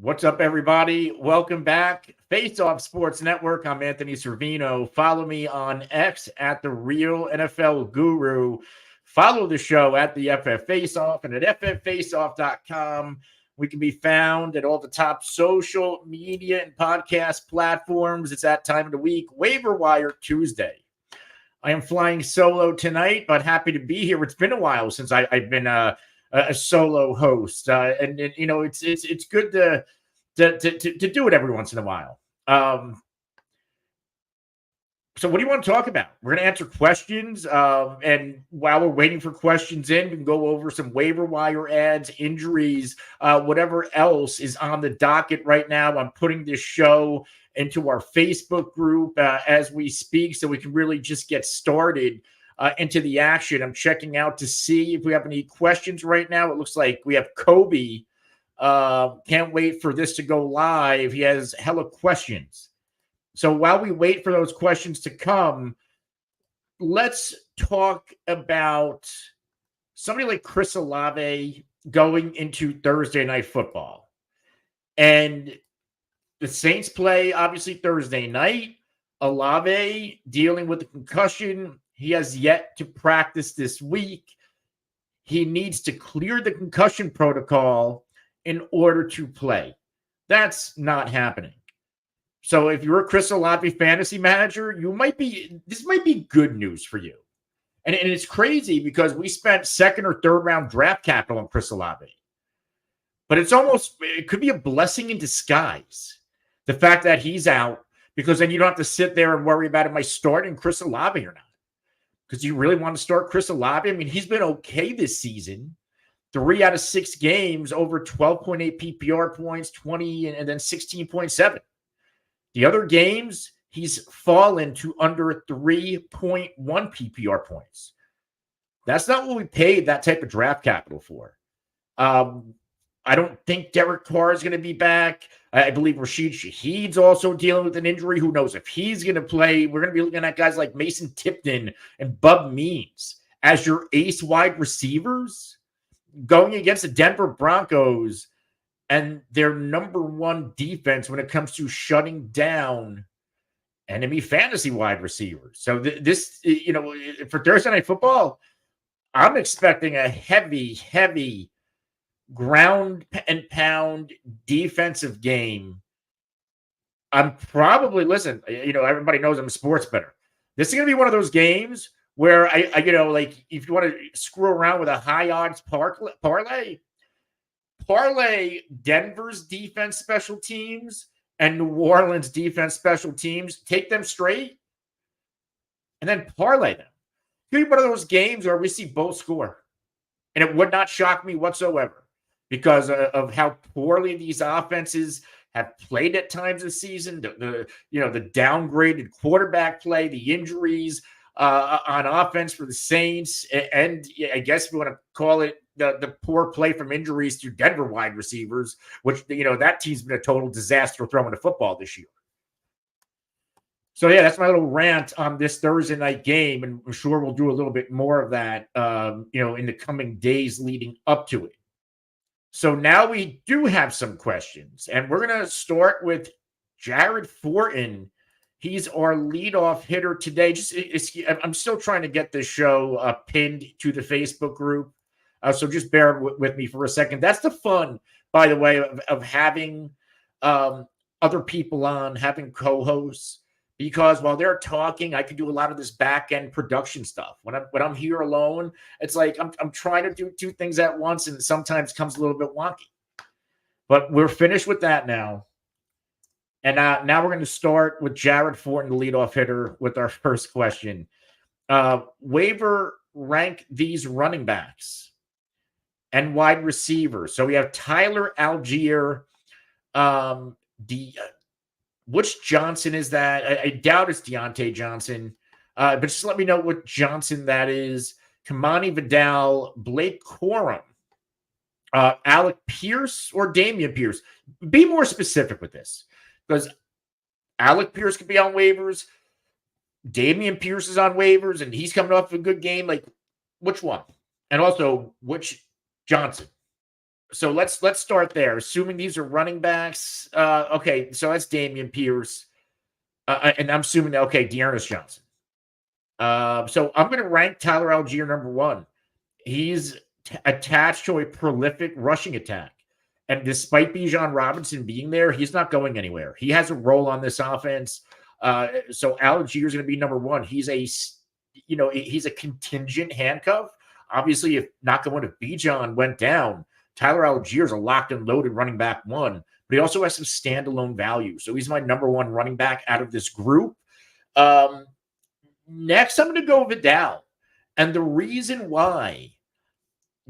What's up, everybody? Welcome back. Face Off Sports Network. I'm Anthony Servino. Follow me on X at The Real NFL Guru. Follow the show at the FF Face Off and at fffaceoff.com. We can be found at all the top social media and podcast platforms. It's that time of the week, Waiver Wire Tuesday. I am flying solo tonight, but happy to be here. It's been a while since I've been a solo host, and you know it's good to do it every once in a while. So what do you want to talk about? We're going to answer questions, and while we're waiting for questions in, we can go over some waiver wire ads, injuries, whatever else is on the docket right now. I'm putting this show into our Facebook group as we speak, so we can really just get started into the action. I'm checking out to see if we have any questions right now. It looks like we have Kobe. Can't wait for this to go live. He has hella questions. So while we wait for those questions to come, let's talk about somebody like Chris Olave going into Thursday Night Football. And the Saints play, obviously, Thursday night. Olave dealing with the concussion. He has yet to practice this week. He needs to clear the concussion protocol in order to play. That's not happening. So if you're a Chris Olave fantasy manager, this might be good news for you. And it's crazy because we spent second or third round draft capital on Chris Olave. But it could be a blessing in disguise. The fact that he's out, because then you don't have to sit there and worry about, am I starting Chris Olave or not? Because you really want to start Chris Olave? I mean, he's been okay this season. 3 out of 6 games, over 12.8 PPR points, 20, and then 16.7. The other games, he's fallen to under 3.1 PPR points. That's not what we paid that type of draft capital for. I don't think Derek Carr is going to be back. I believe Rashid Shaheed's also dealing with an injury. Who knows if he's going to play? We're going to be looking at guys like Mason Tipton and Bub Means as your ace wide receivers going against the Denver Broncos and their number one defense when it comes to shutting down enemy fantasy wide receivers. So this, for Thursday Night Football, I'm expecting a heavy ground and pound defensive game. I'm probably, everybody knows I'm a sports bettor. This is going to be one of those games where I if you want to screw around with a high odds parlay Denver's defense special teams and New Orleans defense special teams, take them straight, and then parlay them. It'll be one of those games where we see both score. And it would not shock me whatsoever because of how poorly these offenses have played at times this season. The downgraded quarterback play, the injuries on offense for the Saints, and I guess if you want to call it the poor play from injuries to Denver wide receivers, which, that team's been a total disaster throwing the football this year. So, yeah, that's my little rant on this Thursday night game, and I'm sure we'll do a little bit more of that, in the coming days leading up to it. So now we do have some questions, and we're going to start with Jared Fortin. He's our leadoff hitter today. I'm still trying to get this show pinned to the Facebook group. So just bear with me for a second. That's the fun, by the way, of having other people on, having co-hosts, because while they're talking, I can do a lot of this back-end production stuff. When I'm here alone, it's like I'm trying to do 2 things at once, and it sometimes comes a little bit wonky. But we're finished with that now. And now we're going to start with Jared Fortin, the leadoff hitter, with our first question. Waiver rank these running backs and wide receivers. So we have Tyler Algier. Which Johnson is that? I doubt it's Deontay Johnson. But just let me know what Johnson that is. Kamani Vidal, Blake Corum, Alec Pierce, or Damian Pierce. Be more specific with this. Because Alec Pierce could be on waivers. Damian Pierce is on waivers, and he's coming off a good game. Like, which one? And also, which Johnson? So let's start there. Assuming these are running backs. Okay, so that's Damian Pierce. And I'm assuming, okay, Dearness Johnson. So I'm going to rank Tyler Algier number one. He's attached to a prolific rushing attack. And despite Bijan Robinson being there, he's not going anywhere. He has a role on this offense. So Algier is going to be number one. He's a contingent handcuff. Obviously, if Bijan went down, Tyler Algier is a locked and loaded running back one, but he also has some standalone value. So he's my number one running back out of this group. Next, I'm going to go Vidal. And the reason why,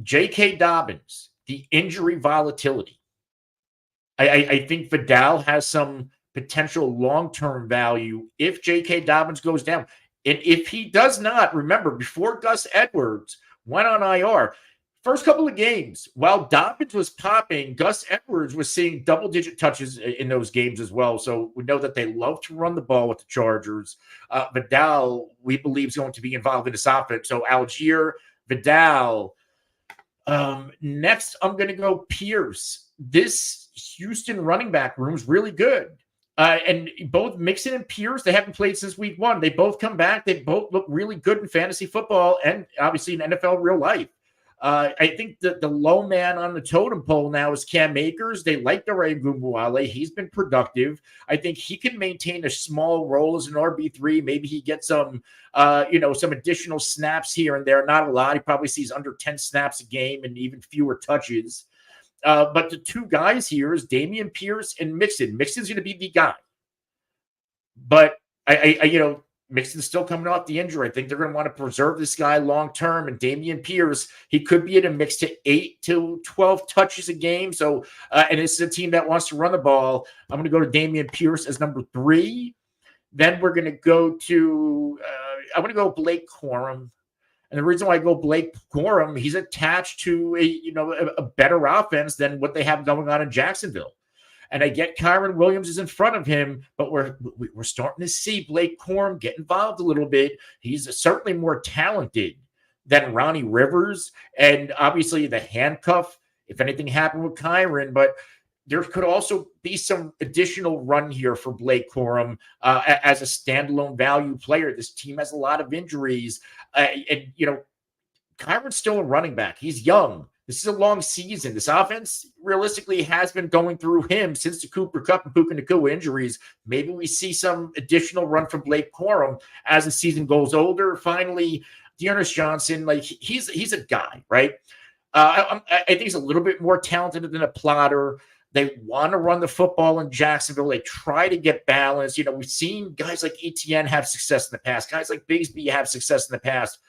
J.K. Dobbins, the injury volatility. I think Vidal has some potential long-term value if J.K. Dobbins goes down. And if he does not, remember, before Gus Edwards went on IR, first couple of games, while Dobbins was popping, Gus Edwards was seeing double-digit touches in those games as well. So we know that they love to run the ball with the Chargers. Vidal, we believe, is going to be involved in this offense. So Algier, Vidal. Next, I'm going to go Pierce. This Houston running back room is really good. And both Mixon and Pierce, they haven't played since week one. They both come back. They both look really good in fantasy football and obviously in NFL real life. I think that the low man on the totem pole now is Cam Akers. They like Dare Gumbuale. He's been productive. I think he can maintain a small role as an RB3. Maybe he gets some additional snaps here and there. Not a lot. He probably sees under 10 snaps a game and even fewer touches. But the two guys here is Damian Pierce and Mixon. Mixon's going to be the guy. But Mixon's still coming off the injury. I think they're going to want to preserve this guy long term. And Damian Pierce, he could be at a mix to 8 to 12 touches a game. So, and it's a team that wants to run the ball. I'm going to go to Damian Pierce as number 3. Then we're going to go to I'm going to go Blake Corum. And the reason why I go Blake Corum, he's attached to a better offense than what they have going on in Jacksonville. And I get Kyron Williams is in front of him, but we're starting to see Blake Corum get involved a little bit. He's certainly more talented than Ronnie Rivers. And obviously the handcuff, if anything happened with Kyron, but there could also be some additional run here for Blake Corum as a standalone value player. This team has a lot of injuries. Kyron's still a running back. He's young. This is a long season. This offense realistically has been going through him since the Cooper Kupp and Puka Nacua injuries. Maybe we see some additional run from Blake Corum as the season goes older. Finally, Dearness Johnson, he's a guy, right? I think he's a little bit more talented than a plotter. They want to run the football in Jacksonville. They try to get balance. We've seen guys like Etienne have success in the past. Guys like Bigsby have success in the past.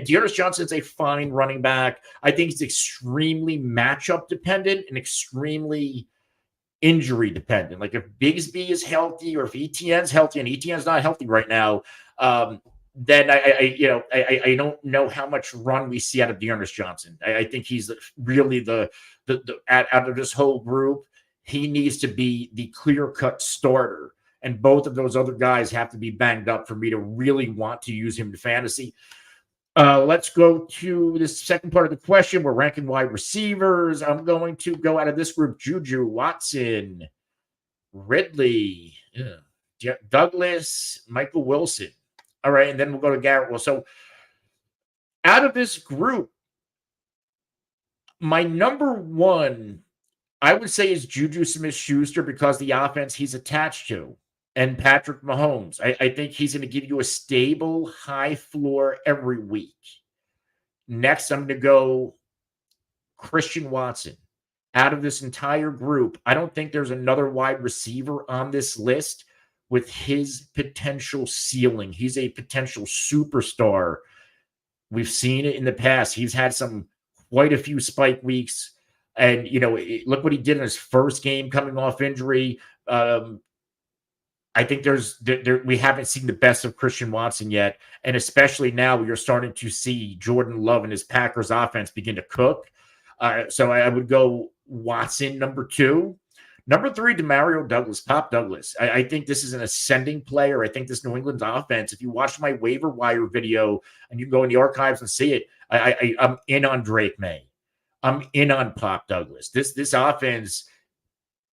Dearness Johnson's a fine running back. I think he's extremely matchup dependent and extremely injury dependent. Like if Bigsby is healthy or if Etienne's healthy, and Etienne's not healthy right now, then I don't know how much run we see out of Dearness Johnson. I think he's really the out of this whole group, he needs to be the clear-cut starter. And both of those other guys have to be banged up for me to really want to use him to fantasy. Let's go to the second part of the question. We're ranking wide receivers. I'm going to go out of this group: Juju, Watson, Ridley, Douglas, Michael Wilson. All right, and then we'll go to Garrett Wilsson. So out of this group, my number one, I would say, is Juju Smith-Schuster because the offense he's attached to. And Patrick Mahomes. I think he's going to give you a stable, high floor every week. Next, I'm going to go Christian Watson. Out of this entire group, I don't think there's another wide receiver on this list with his potential ceiling. He's a potential superstar. We've seen it in the past. He's had quite a few spike weeks. And, look what he did in his first game coming off injury. I think we haven't seen the best of Christian Watson yet. And especially now you're starting to see Jordan Love and his Packers offense begin to cook. So I would go Watson, number 2. Number 3, Demario Douglas, Pop Douglas. I think this is an ascending player. I think this New England's offense, if you watch my waiver wire video and you can go in the archives and see it, I'm in on Drake May. I'm in on Pop Douglas. This offense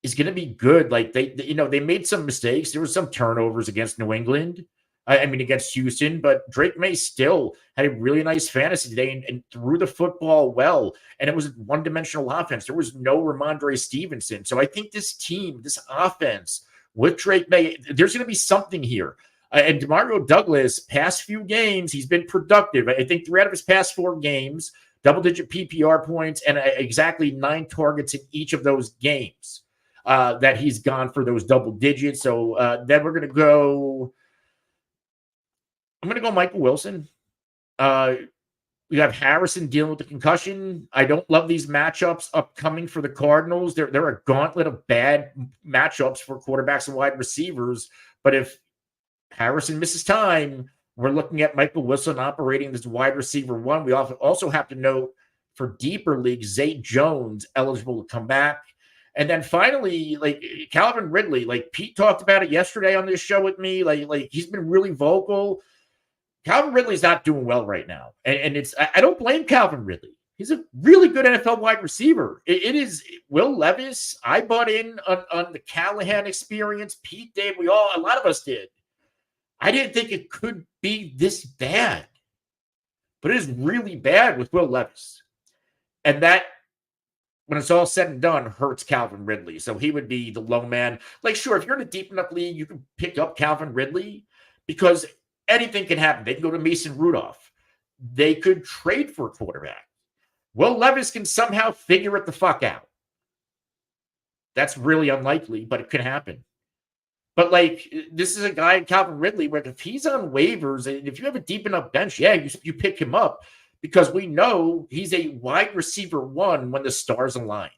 is going to be good. Like they made some mistakes. There was some turnovers against New England. I mean, against Houston, but Drake May still had a really nice fantasy today and threw the football well. And it was a one-dimensional offense. There was no Ramondre Stevenson. So I think this team, this offense with Drake May, there's going to be something here. And DeMario Douglas, past few games, he's been productive. I think 3 out of his past 4 games, double-digit PPR points, and exactly 9 targets in each of those games that he's gone for those double digits. So then we're going to go... I'm going to go Michael Wilson. We have Harrison dealing with the concussion. I don't love these matchups upcoming for the Cardinals. They're a gauntlet of bad matchups for quarterbacks and wide receivers. But if Harrison misses time, we're looking at Michael Wilson operating as wide receiver 1. We also have to note for deeper leagues, Zay Jones eligible to come back. And then finally, like Calvin Ridley, like Pete talked about it yesterday on this show with me. Like he's been really vocal. Calvin Ridley's not doing well right now. And I don't blame Calvin Ridley. He's a really good NFL wide receiver. It is Will Levis. I bought in on the Callahan experience. Pete did. A lot of us did. I didn't think it could be this bad. But it is really bad with Will Levis. And that, when it's all said and done, hurts Calvin Ridley. So he would be the low man. Like, sure, if you're in a deep enough league, you can pick up Calvin Ridley because anything can happen. They can go to Mason Rudolph. They could trade for a quarterback. Will Levis can somehow figure it the fuck out. That's really unlikely, but it could happen. But, like, this is a guy, Calvin Ridley, where if he's on waivers, and if you have a deep enough bench, yeah, you pick him up because we know he's a wide receiver 1 when the stars align.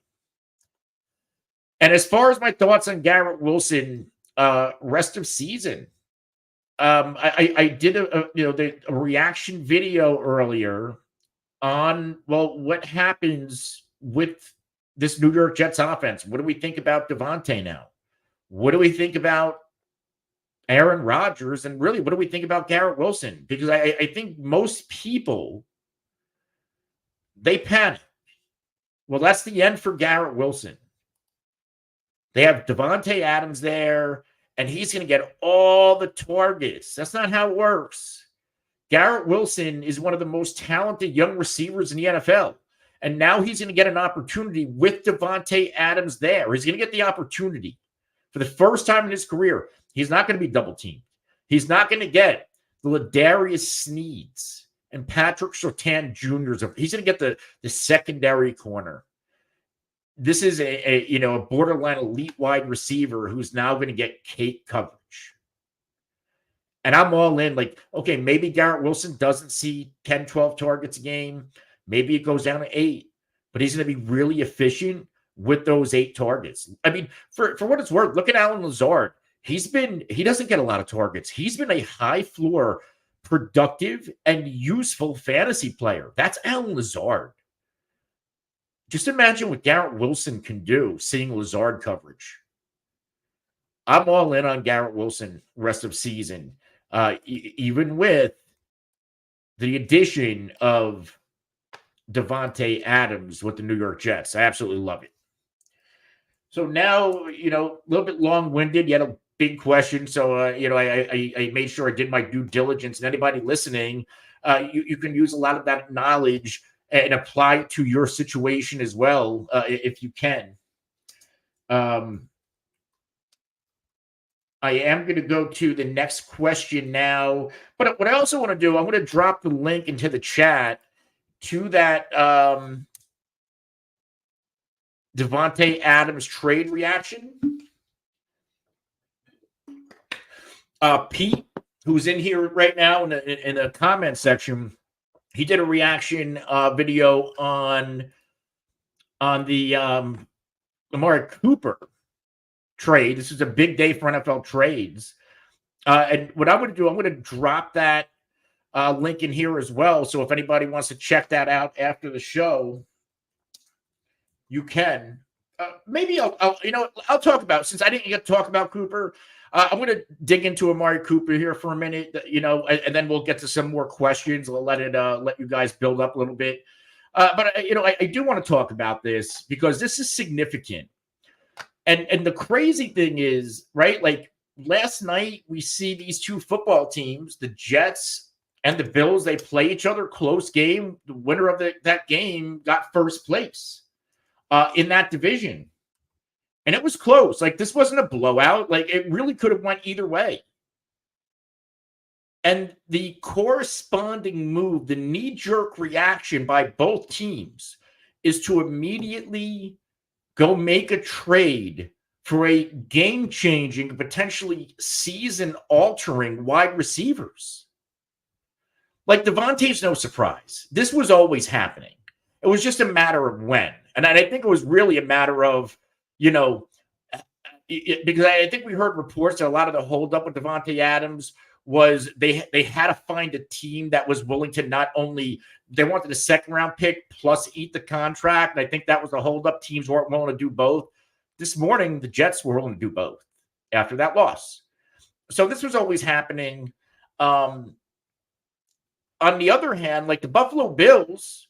And as far as my thoughts on Garrett Wilson, rest of season, I did a reaction video earlier on, what happens with this New York Jets offense? What do we think about Devontae now? What do we think about Aaron Rodgers? And really, what do we think about Garrett Wilson? Because I think most people, they panic. Well, that's the end for Garrett Wilson. They have Devontae Adams there, and he's going to get all the targets. That's not how it works. Garrett Wilson is one of the most talented young receivers in the NFL. And now he's going to get an opportunity with Devontae Adams there. He's going to get the opportunity for the first time in his career. He's not going to be double teamed. He's not going to get the Ladarius Sneeds and Patrick Surtain Jr.'s. He's going to get the secondary corner. This is a borderline elite wide receiver who's now going to get cake coverage. And I'm all in. Like, okay, maybe Garrett Wilson doesn't see 10, 12 targets a game. Maybe it goes down to 8. But he's going to be really efficient with those 8 targets. I mean, for what it's worth, look at Allen Lazard. He doesn't get a lot of targets. He's been a high floor, productive, and useful fantasy player. That's Allen Lazard. Just imagine what Garrett Wilson can do seeing Lazard coverage. I'm all in on Garrett Wilson rest of season, even with the addition of Devontae Adams with the New York Jets. I absolutely love it. So now, a little bit long-winded. You had a big question, so I made sure I did my due diligence. And anybody listening, you can use a lot of that knowledge and apply it to your situation as well, if you can. I am going to go to the next question now. But what I also want to do, I'm going to drop the link into the chat to that Devontae Adams trade reaction. Pete, who's in here right now in the comment section, he did a reaction video on the Amari Cooper trade. This is a big day for NFL trades. And what I'm going to do, I'm going to drop that link in here as well. So if anybody wants to check that out after the show, you can. Maybe I'll talk about, since I didn't get to talk about Cooper, I'm going to dig into Amari Cooper here for a minute, and then we'll get to some more questions. I'll let you guys build up a little bit. But I do want to talk about this because this is significant. And the crazy thing is, right, like last night we see these two football teams, the Jets and the Bills, they play each other, close game. The winner of that game got first place in that division. And it was close. Like, this wasn't a blowout. Like, it really could have went either way. And the corresponding move, the knee-jerk reaction by both teams is to immediately go make a trade for a game-changing, potentially season-altering wide receivers. Like, Devontae's no surprise. This was always happening. It was just a matter of when. And I think it was really a matter of, because I think we heard reports that a lot of the holdup with Davante Adams was they had to find a team that was willing to not only – they wanted a second-round pick plus eat the contract. And I think that was the holdup. Teams weren't willing to do both. This morning, the Jets were willing to do both after that loss. So this was always happening. On the other hand, like the Buffalo Bills,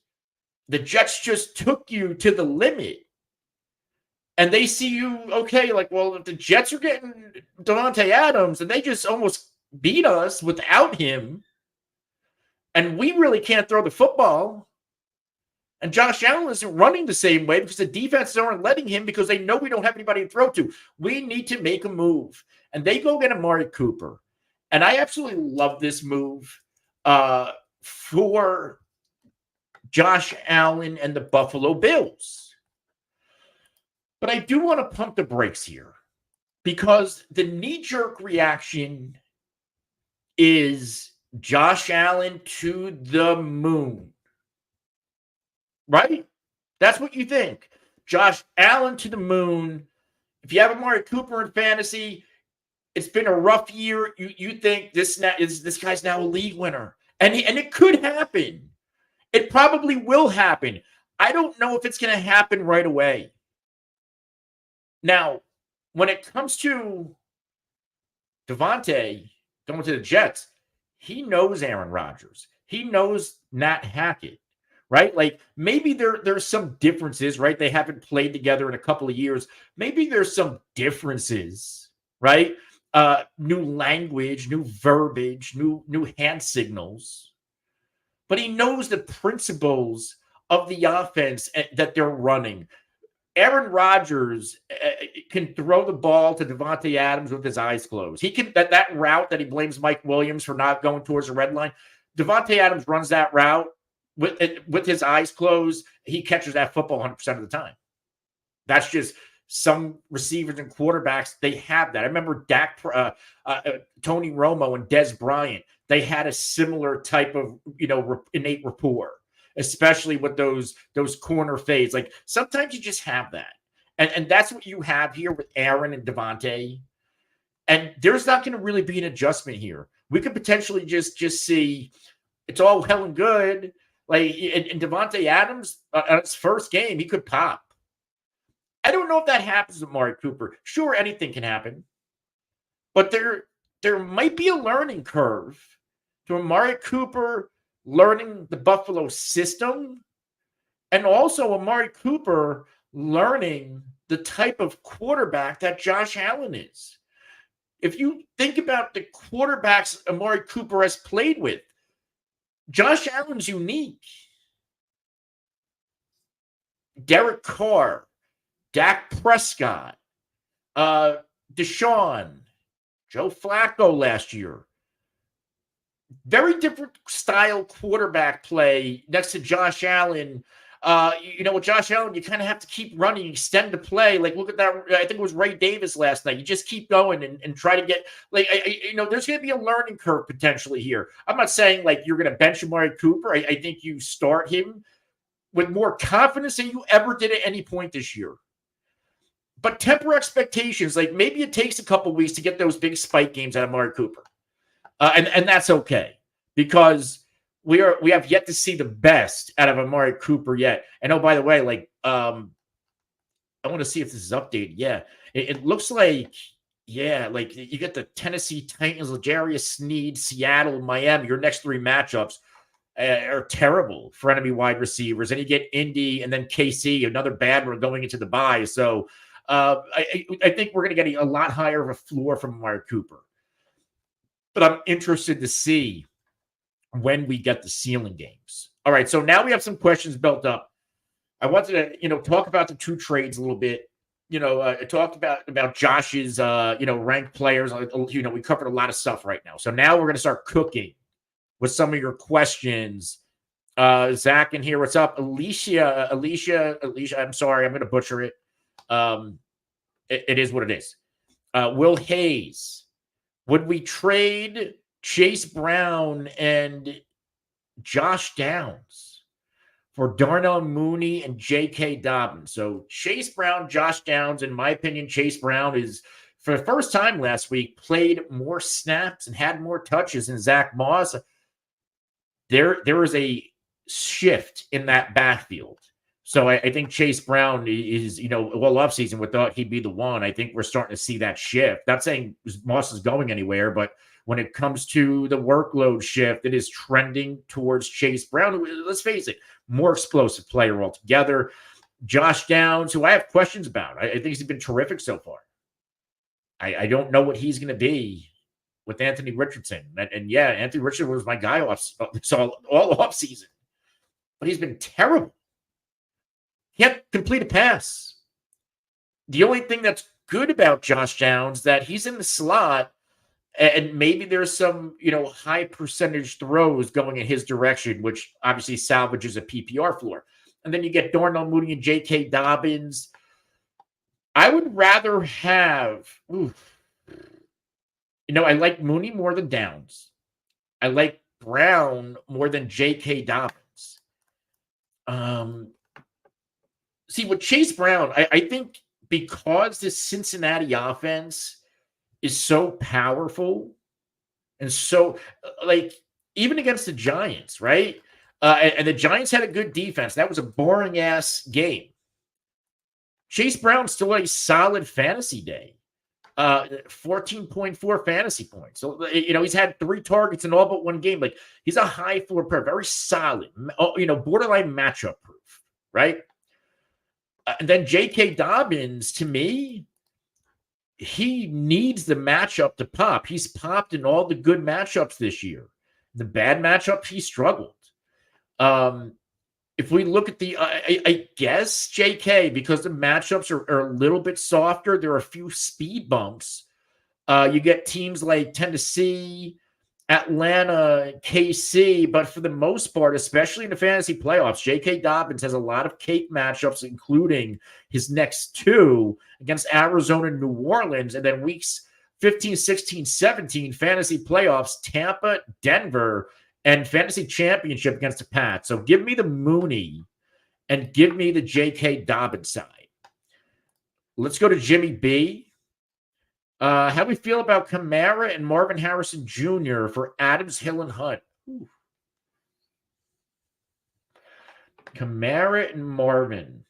the Jets just took you to the limit. And they see you, okay, like, well, if the Jets are getting Davante Adams and they just almost beat us without him, and we really can't throw the football, and Josh Allen isn't running the same way because the defenses aren't letting him because they know we don't have anybody to throw to. We need to make a move. And they go get Amari Cooper. And I absolutely love this move for Josh Allen and the Buffalo Bills. But I do want to pump the brakes here because the knee-jerk reaction is Josh Allen to the moon. Right? That's what you think. Josh Allen to the moon. If you have Amari Cooper in fantasy, it's been a rough year. You think this guy's now a league winner. And it could happen. It probably will happen. I don't know if it's going to happen right away. Now, when it comes to Davante going to the Jets, he knows Aaron Rodgers. He knows Nat Hackett, right? Like maybe there's some differences, right? They haven't played together in a couple of years. Maybe there's some differences, right? New language, new verbiage, new hand signals. But he knows the principles of the offense that they're running. Aaron Rodgers can throw the ball to Davante Adams with his eyes closed. He can that route that he blames Mike Williams for not going towards the red line. Davante Adams runs that route with his eyes closed. He catches that football 100% of the time. That's just some receivers and quarterbacks. They have that. I remember Tony Romo and Des Bryant. They had a similar type of innate rapport, especially with those corner fades. Like sometimes you just have that. And that's what you have here with Aaron and Davante. And there's not going to really be an adjustment here. We could potentially just see it's all well and good. Like in Davante Adams, on his first game, he could pop. I don't know if that happens with Amari Cooper. Sure, anything can happen. But there might be a learning curve to Amari Cooper learning the Buffalo system, and also Amari Cooper learning the type of quarterback that Josh Allen is. If you think about the quarterbacks Amari Cooper has played with, Josh Allen's unique. Derek Carr, Dak Prescott, Deshaun, Joe Flacco last year. Very different style quarterback play next to Josh Allen. With Josh Allen, you kind of have to keep running, extend the play. Like, look at that. I think it was Ray Davis last night. You just keep going and try to get, there's going to be a learning curve potentially here. I'm not saying, like, you're going to bench Amari Cooper. I think you start him with more confidence than you ever did at any point this year. But temper expectations. Like, maybe it takes a couple weeks to get those big spike games out of Amari Cooper. And that's okay because we have yet to see the best out of Amari Cooper yet. And oh, by the way, I want to see if this is updated. Yeah, it looks like you get the Tennessee Titans, L'Jarius Sneed, Seattle, Miami, your next three matchups. are terrible for enemy wide receivers. And you get Indy and then KC, another bad one going into the bye. So I think we're going to get a lot higher of a floor from Amari Cooper. But I'm interested to see when we get the ceiling games. All right, so now we have some questions built up. I wanted to, talk about the two trades a little bit. I talked about Josh's, ranked players. We covered a lot of stuff right now. So now we're going to start cooking with some of your questions. Zach in here, what's up? Alicia, I'm sorry, I'm going to butcher it. It is what it is. Will Hayes, would we trade Chase Brown and Josh Downs for Darnell Mooney and J.K. Dobbins? So Chase Brown, Josh Downs, in my opinion, Chase Brown is, for the first time last week, played more snaps and had more touches than Zach Moss. There is a shift in that backfield. So I think Chase Brown is, all offseason we thought he'd be the one. I think we're starting to see that shift. Not saying Moss is going anywhere, but when it comes to the workload shift, it is trending towards Chase Brown. Let's face it, more explosive player altogether. Josh Downs, who I have questions about. I think he's been terrific so far. I don't know what he's going to be with Anthony Richardson. And yeah, Anthony Richardson was my guy all offseason. But he's been terrible. He can't complete a pass. The only thing that's good about Josh Downs that he's in the slot, and maybe there's some, high percentage throws going in his direction, which obviously salvages a PPR floor. And then you get Darnell Mooney and J.K. Dobbins. I would rather have, I like Mooney more than Downs. I like Brown more than J.K. Dobbins. See, with Chase Brown, I think because this Cincinnati offense is so powerful and so, even against the Giants, right? And the Giants had a good defense. That was a boring-ass game. Chase Brown still had a solid fantasy day. 14.4 fantasy points. So, he's had 3 targets in all but one game. He's a high floor player, very solid, borderline matchup proof, right? And then J.K. Dobbins, to me, he needs the matchup to pop. He's popped in all the good matchups this year. The bad matchups, he struggled. If we look at I guess J.K., because the matchups are a little bit softer, there are a few speed bumps. You get teams like Tennessee, Atlanta, KC, but for the most part, especially in the fantasy playoffs, J.K. Dobbins has a lot of cake matchups, including his next 2 against Arizona and New Orleans, and then weeks 15, 16, 17, fantasy playoffs, Tampa, Denver, and fantasy championship against the Pats. So give me the Mooney and give me the J.K. Dobbins side. Let's go to Jimmy B. How do we feel about Kamara and Marvin Harrison Jr. for Adams, Hill, and Hunt? Ooh. Kamara and Marvin.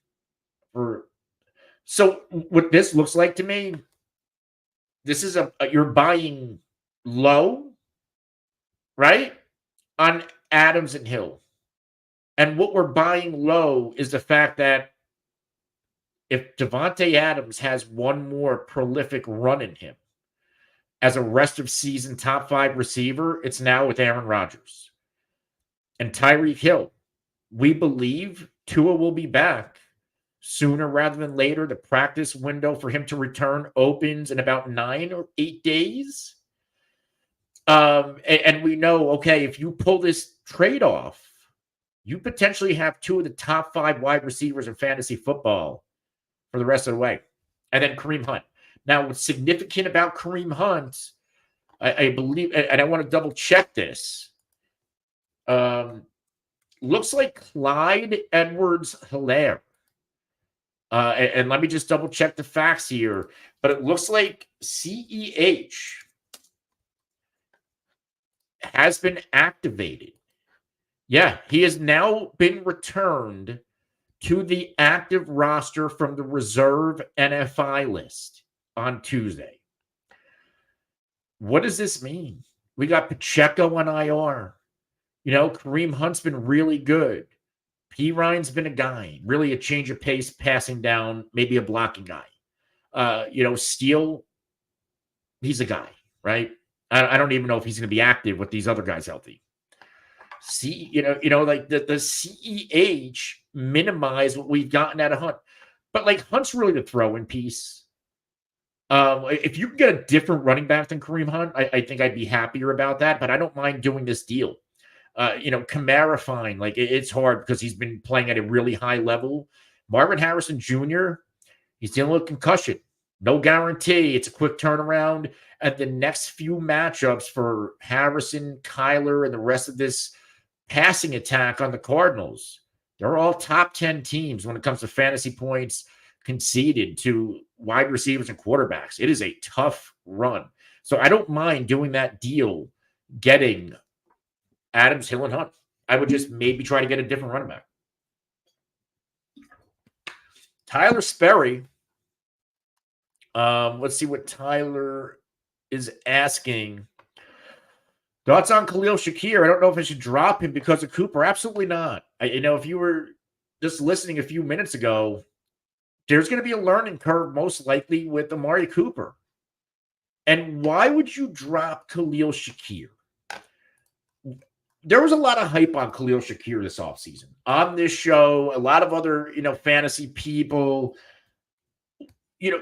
So what this looks like to me, this is you're buying low, right, on Adams and Hill. And what we're buying low is the fact that if Devontae Adams has one more prolific run in him as a rest of season top 5 receiver, it's now with Aaron Rodgers. And Tyreek Hill, we believe Tua will be back sooner rather than later. The practice window for him to return opens in about 9 or 8 days. And we know, okay, if you pull this trade off, you potentially have 2 of the top 5 wide receivers in fantasy football for the rest of the way. And then Kareem Hunt. Now, what's significant about Kareem Hunt, I believe, and I want to double check this. Looks like Clyde Edwards-Helaire. And let me just double check the facts here. But it looks like CEH has been activated. Yeah, he has now been returned to the active roster from the reserve NFI list on Tuesday. What does this mean? We got Pacheco on IR. Kareem Hunt's been really good. P. Ryan's been a guy, really a change of pace, passing down, maybe a blocking guy. Steele, he's a guy, right? I don't even know if he's going to be active with these other guys healthy. See, like the CEH minimize what we've gotten out of Hunt, but like Hunt's really the throw-in piece. If you can get a different running back than Kareem Hunt, I think I'd be happier about that. But I don't mind doing this deal. Kamara, fine. Like it's hard because he's been playing at a really high level. Marvin Harrison Jr., he's dealing with concussion. No guarantee. It's a quick turnaround. And the next few matchups for Harrison, Kyler, and the rest of this passing attack on the Cardinals, they're all top 10 teams when it comes to fantasy points conceded to wide receivers and quarterbacks. It is a tough run. So I don't mind doing that deal, getting Adams, Hill, and Hunt. I would just maybe try to get a different running back. Tyler Sperry. Let's see what Tyler is asking. Thoughts on Khalil Shakir? I don't know if I should drop him because of Cooper. Absolutely not. If you were just listening a few minutes ago, there's going to be a learning curve most likely with Amari Cooper. And why would you drop Khalil Shakir? There was a lot of hype on Khalil Shakir this offseason. On this show, a lot of other, fantasy people.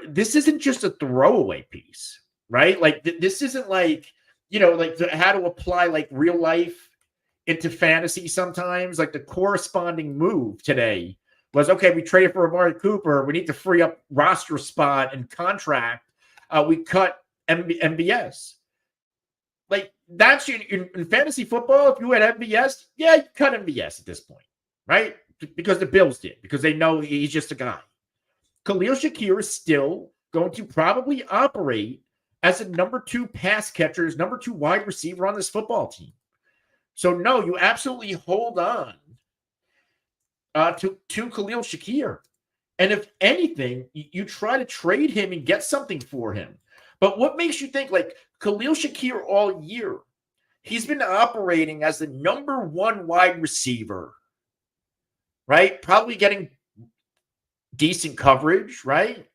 This isn't just a throwaway piece, right? Like, this isn't like, how to apply, like, real life into fantasy sometimes. Like, the corresponding move today was, okay, we traded for Amari Cooper. We need to free up roster spot and contract. We cut MBS. Like, that's in fantasy football. If you had MBS, yeah, you cut MBS at this point, right? Because the Bills did, because they know he's just a guy. Khalil Shakir is still going to probably operate as a number 2 pass catcher, as number 2 wide receiver on this football team. So, no, you absolutely hold on to Khalil Shakir. And if anything, you try to trade him and get something for him. But what makes you think, like, Khalil Shakir all year, he's been operating as the number 1 wide receiver, right? Probably getting decent coverage, right?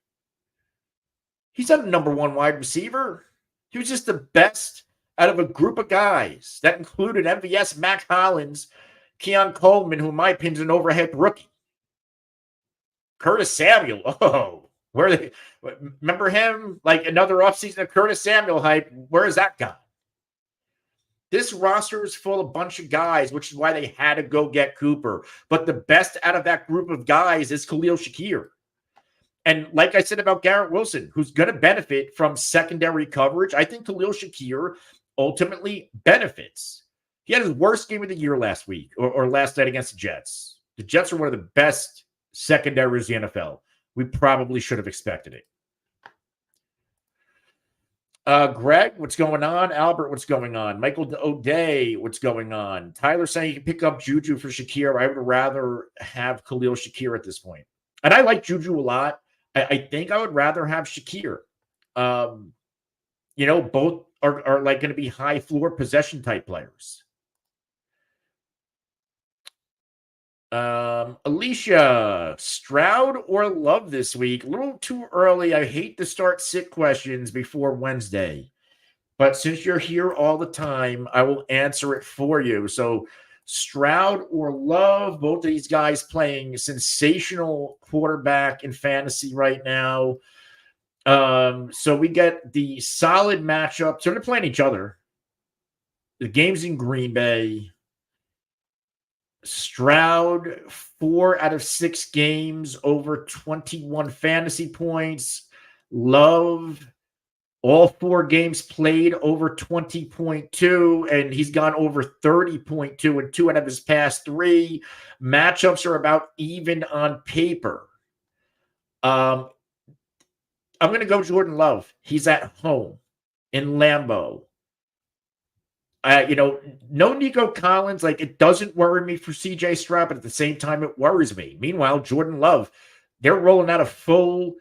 He's not a number 1 wide receiver. He was just the best out of a group of guys. That included MVS, Mac Hollins, Keon Coleman, who in my opinion is an overhead rookie. Curtis Samuel. Oh, where are they? Remember him? Like another offseason of Curtis Samuel hype. Where is that guy? This roster is full of a bunch of guys, which is why they had to go get Cooper. But the best out of that group of guys is Khalil Shakir. And like I said about Garrett Wilsson, who's going to benefit from secondary coverage, I think Khalil Shakir ultimately benefits. He had his worst game of the year last week or last night against the Jets. The Jets are one of the best secondaries in the NFL. We probably should have expected it. Greg, what's going on? Albert, what's going on? Michael O'Day, what's going on? Tyler saying you can pick up Juju for Shakir. I would rather have Khalil Shakir at this point. And I like Juju a lot. I think I would rather have Shakir. Both are like going to be high floor possession type players. Alicia, Stroud or Love this week? A little too early. I hate to start sit questions before Wednesday, but since you're here all the time, I will answer it for you. So Stroud or Love, both of these guys playing sensational quarterback in fantasy right now. So we get the solid matchup. So they're playing each other. The game's in Green Bay. Stroud, 4 out of 6 games, over 21 fantasy points. Love, all 4 games played over 20.2, and he's gone over 30.2 in 2 out of his past 3. Matchups are about even on paper. I'm going to go Jordan Love. He's at home in Lambeau. No Nico Collins. Like, it doesn't worry me for CJ Stroud, but at the same time, it worries me. Meanwhile, Jordan Love, they're rolling out a full,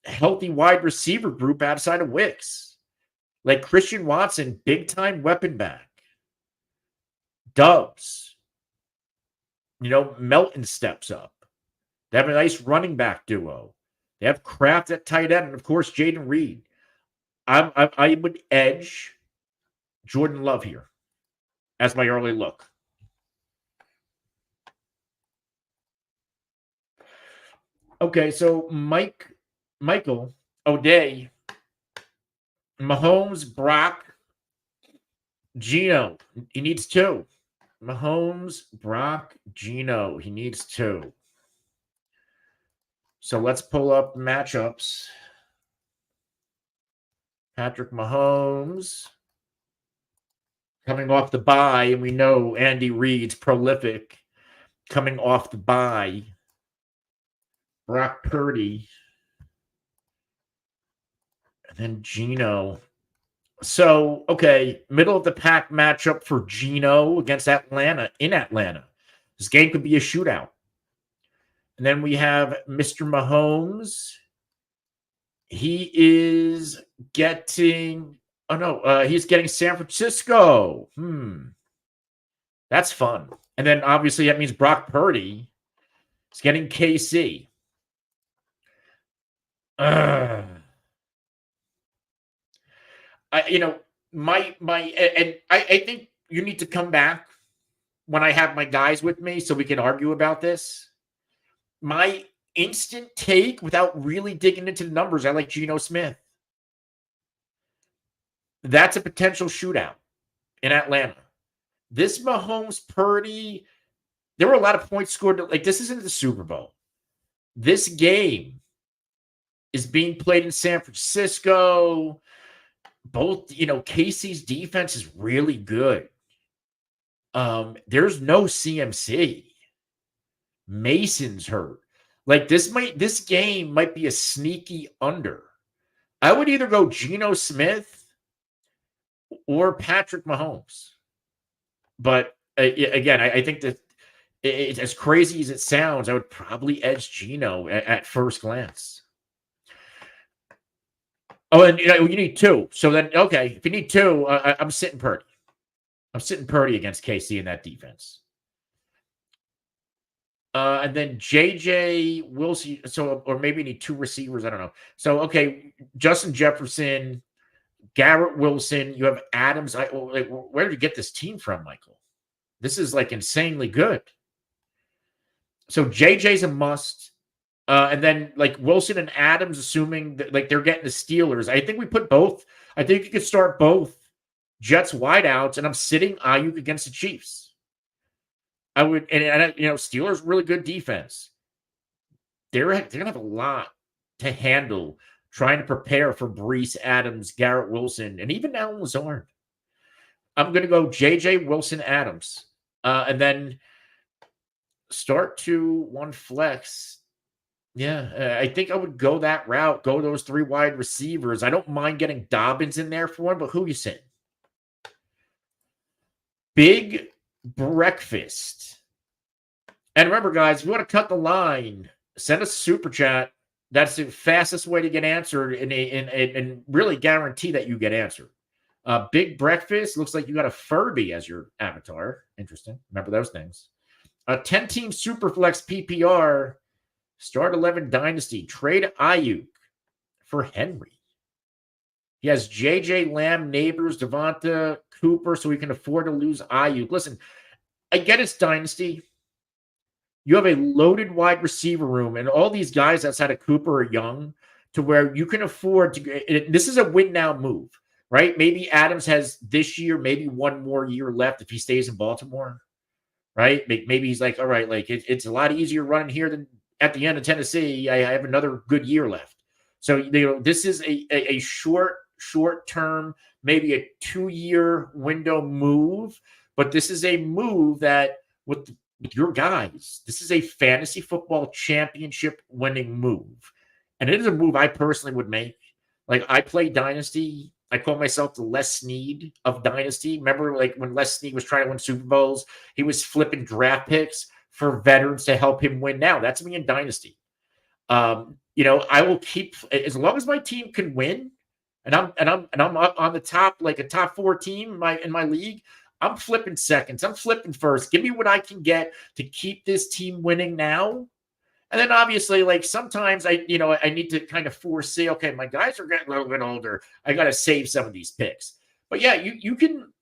healthy wide receiver group outside of Wicks. Like Christian Watson, big time weapon back. Dubs. Melton steps up. They have a nice running back duo. They have Kraft at tight end, and of course, Jaden Reed. I would edge Jordan Love here as my early look. Okay, so Michael O'Day, Mahomes, Brock, Gino. He needs 2. Mahomes, Brock, Gino. He needs 2. So let's pull up matchups. Patrick Mahomes coming off the bye, and we know Andy Reid's prolific coming off the bye. Brock Purdy. And then Gino. So, okay, middle of the pack matchup for Gino against Atlanta in Atlanta. This game could be a shootout. And then we have Mr. Mahomes. He is getting, he's getting San Francisco. That's fun. And then obviously that means Brock Purdy is getting KC. I think you need to come back when I have my guys with me so we can argue about this. My instant take without really digging into the numbers, I like Geno Smith. That's a potential shootout in Atlanta. This Mahomes Purdy, there were a lot of points scored. Like, this isn't the Super Bowl. This game is being played in San Francisco. Both, Casey's defense is really good. There's no CMC. Mason's hurt. Like, this game might be a sneaky under. I would either go Geno Smith or Patrick Mahomes. But again, I think that it's as crazy as it sounds, I would probably edge Geno at first glance. Oh, and you need 2. So then, okay, if you need 2, I'm sitting Purdy. I'm sitting Purdy against KC in that defense. And then JJ Wilson. So, or maybe you need 2 receivers. I don't know. So, okay, Justin Jefferson, Garrett Wilson. You have Adams. Where did you get this team from, Michael? This is like insanely good. So JJ's a must. And then like Wilson and Adams, assuming that like they're getting the Steelers. I think we put both. I think you could start both Jets wideouts, and I'm sitting Ayuk against the Chiefs. I would, and Steelers really good defense. They're gonna have a lot to handle trying to prepare for Breece, Adams, Garrett Wilson, and even Allen Lazard. I'm gonna go JJ Wilson Adams, and then start 2-1 flex. Yeah, I think I would go that route. Go those 3 wide receivers. I don't mind getting Dobbins in there for him, but who you sitting? Big breakfast. And remember, guys, if you want to cut the line, send us a super chat. That's the fastest way to get answered and really guarantee that you get answered. Big breakfast. Looks like you got a Furby as your avatar. Interesting. Remember those things. A 10-team Superflex PPR. Start 11 Dynasty. Trade Ayuk for Henry. He has JJ Lamb, Neighbors, Devonta, Cooper, so he can afford to lose Ayuk. Listen, I get it's Dynasty. You have a loaded wide receiver room, and all these guys outside of Cooper are young to where you can afford to. This is a win-now move, right? Maybe Adams has this year, maybe one more year left if he stays in Baltimore, right? Maybe he's like, all right, like it's a lot easier running here than at the end of Tennessee. I have another good year left. So, this is a short-term, maybe a 2-year window move, but this is a move that with your guys, this is a fantasy football championship winning move. And it is a move I personally would make. Like, I play Dynasty. I call myself the Les Snead of Dynasty. Remember, like, when Les Snead was trying to win Super Bowls, he was flipping draft picks for veterans to help him win. Now that's me in Dynasty. I will keep, as long as my team can win, and I'm up on the top, like a top 4 team in my league, I'm flipping seconds. I'm flipping first. Give me what I can get to keep this team winning now. And then obviously, like sometimes I need to kind of foresee, okay, my guys are getting a little bit older. I got to save some of these picks. But yeah, you can,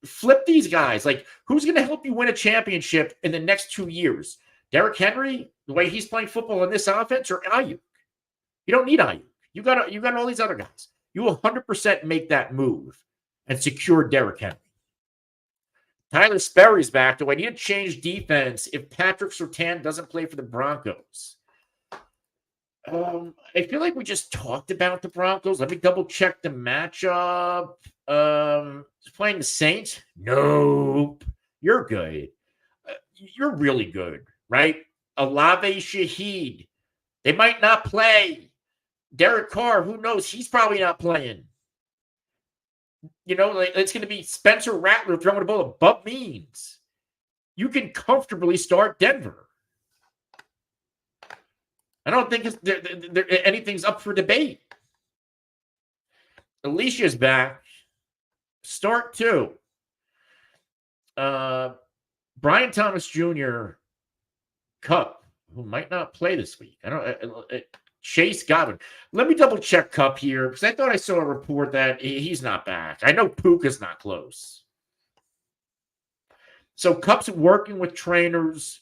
flip these guys. Like who's going to help you win a championship in the next 2 years? Derrick Henry, the way he's playing football in this offense, or Ayuk? You don't need Ayuk. You got all these other guys. You will 100% make that move and secure Derrick Henry. Tyler Sperry's back. Do I need to change defense if Patrick Surtain doesn't play for the Broncos? I feel like we just talked about the Broncos. Let me double check the matchup. Playing the Saints? Nope. You're good. You're really good, right? Olave Shaheed. They might not play. Derek Carr, who knows? He's probably not playing. It's going to be Spencer Rattler throwing the ball above means. You can comfortably start Denver. I don't think anything's up for debate. Alicia's back. Start 2. Brian Thomas Jr. Cup, who might not play this week. Chase Godwin. Let me double check Cup here because I thought I saw a report that he's not back. I know Puka's not close. So Cup's working with trainers.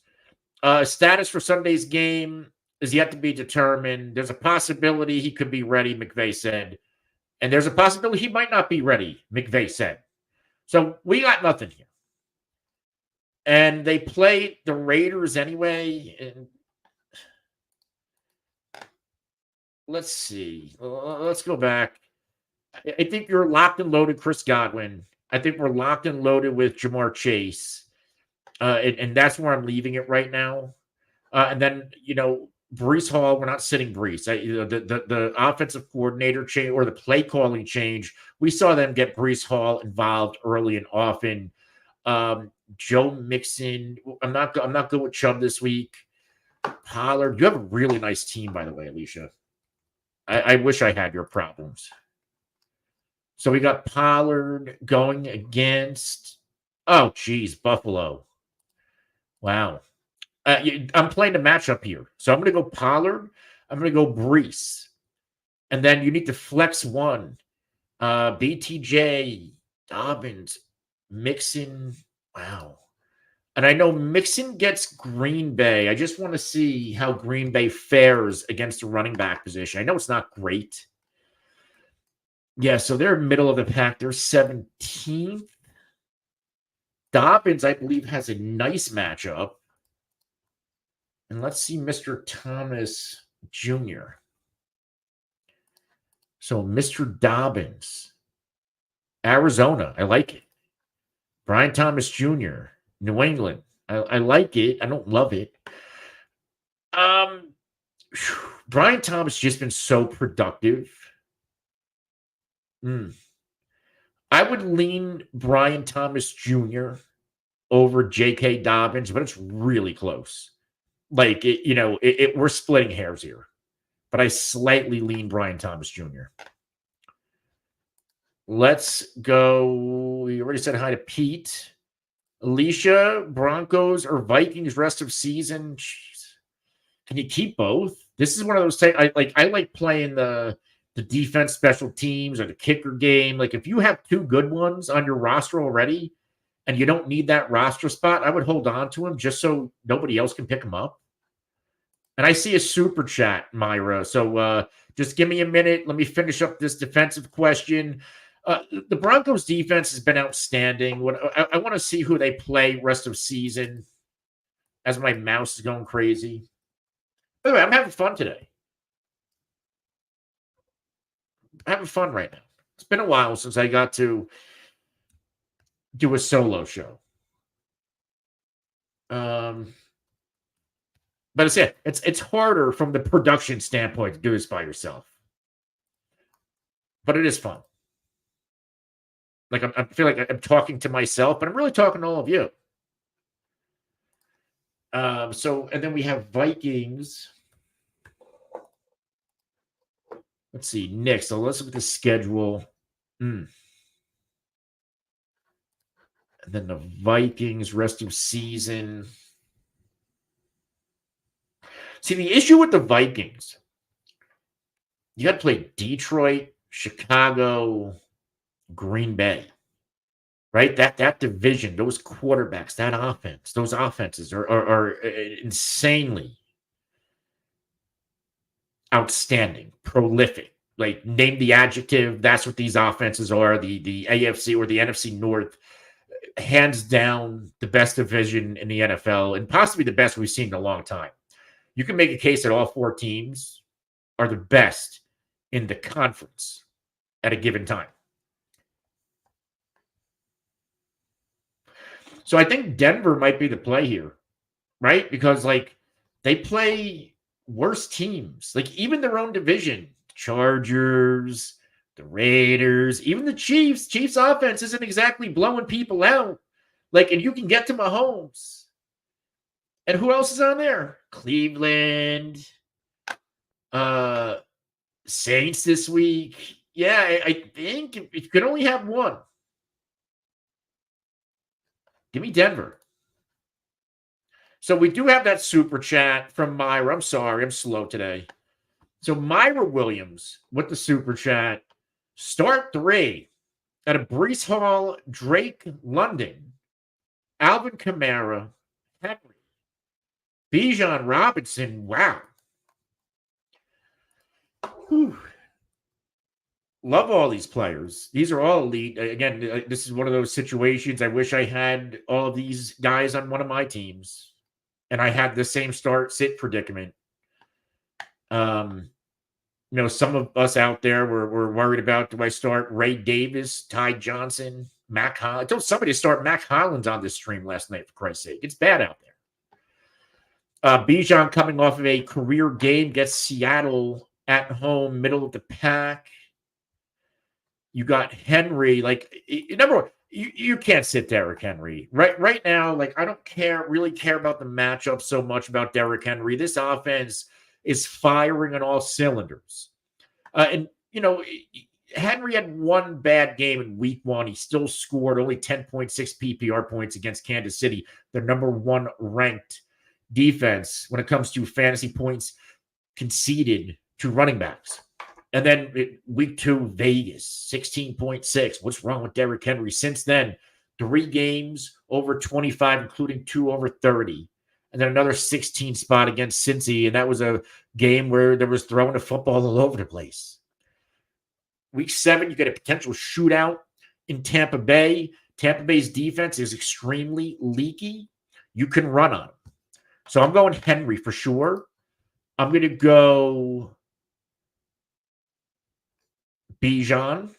Status for Sunday's game is yet to be determined. There's a possibility he could be ready, McVay said. And there's a possibility he might not be ready, McVay said. So we got nothing here. And they played the Raiders anyway. And let's see. Let's go back. I think you're locked and loaded, Chris Godwin. I think we're locked and loaded with Jamar Chase. And that's where I'm leaving it right now. And then, Breece Hall, we're not sitting Breece. The offensive coordinator change or the play calling change, we saw them get Breece Hall involved early and often. Joe Mixon, I'm not good with Chubb this week. Pollard, you have a really nice team, by the way, Alicia. I wish I had your problems. So we got Pollard going against, Buffalo. Wow. I'm playing the matchup here. So I'm going to go Pollard. I'm going to go Breece. And then you need to flex one. BTJ, Dobbins, Mixon. Wow. And I know Mixon gets Green Bay. I just want to see how Green Bay fares against the running back position. I know it's not great. Yeah, so they're middle of the pack. They're 17th. Dobbins, I believe, has a nice matchup. And let's see Mr. Thomas Jr. So Mr. Dobbins, Arizona, I like it. Brian Thomas Jr., New England, I like it. I don't love it. Brian Thomas just been so productive. I would lean Brian Thomas Jr. over J.K. Dobbins, but it's really close. Like, we're splitting hairs here. But I slightly lean Brian Thomas Jr. Let's go. We already said hi to Pete. Alicia, Broncos or Vikings rest of season? Jeez. Can you keep both? This is one of those things. I like playing the defense, special teams, or the kicker game. Like if you have 2 good ones on your roster already and you don't need that roster spot, I would hold on to them just so nobody else can pick them up. And I see a super chat, Myra. So just give me a minute. Let me finish up this defensive question. The Broncos defense has been outstanding. I want to see who they play rest of season as my mouse is going crazy. By the way, I'm having fun today. I'm having fun right now. It's been a while since I got to do a solo show. But it's harder from the production standpoint to do this by yourself. But it is fun. Like I feel like I'm talking to myself, but I'm really talking to all of you. And then we have Vikings. Let's see, Nick. So let's look at the schedule. And then the Vikings, rest of season. See, the issue with the Vikings, you got to play Detroit, Chicago, Green Bay, right? That division, those quarterbacks, that offense, those offenses are insanely outstanding, prolific. Like, name the adjective. That's what these offenses are. The AFC or the NFC North, hands down, the best division in the NFL and possibly the best we've seen in a long time. You can make a case that all four teams are the best in the conference at a given time. So I think Denver might be the play here, right? Because, like, they play worse teams, like even their own division, Chargers, the Raiders, even the Chiefs. Chiefs offense isn't exactly blowing people out. Like, and you can get to Mahomes. And who else is on there? Cleveland, Saints this week. Yeah, I think if you could only have one, give me Denver. So we do have that super chat from Myra. I'm sorry, I'm slow today. So Myra Williams with the super chat. Start 3 at a Brees Hall, Drake London, Alvin Kamara, Henry, Bijan Robinson. Wow. Whew. Love all these players. These are all elite. Again, this is one of those situations. I wish I had all of these guys on one of my teams, and I had the same start-sit predicament. Some of us out there were worried about, do I start Ray Davis, Ty Johnson, Mac Hollins? I told somebody to start Mac Hollins on this stream last night, for Christ's sake. It's bad out there. Bijan coming off of a career game, gets Seattle at home, middle of the pack. You got Henry. Like, number one, you can't sit Derrick Henry. Right now, like, I don't really care about the matchup so much about Derrick Henry. This offense is firing on all cylinders. And Henry had one bad game in week 1. He still scored only 10.6 PPR points against Kansas City, the number 1 ranked defense when it comes to fantasy points conceded to running backs. And then week 2, Vegas, 16.6. What's wrong with Derrick Henry? Since then, 3 games over 25, including 2 over 30. And then another 16 spot against Cincy. And that was a game where there was throwing the football all over the place. Week 7, you get a potential shootout in Tampa Bay. Tampa Bay's defense is extremely leaky. You can run on them. So I'm going Henry for sure. I'm going to go Bijan.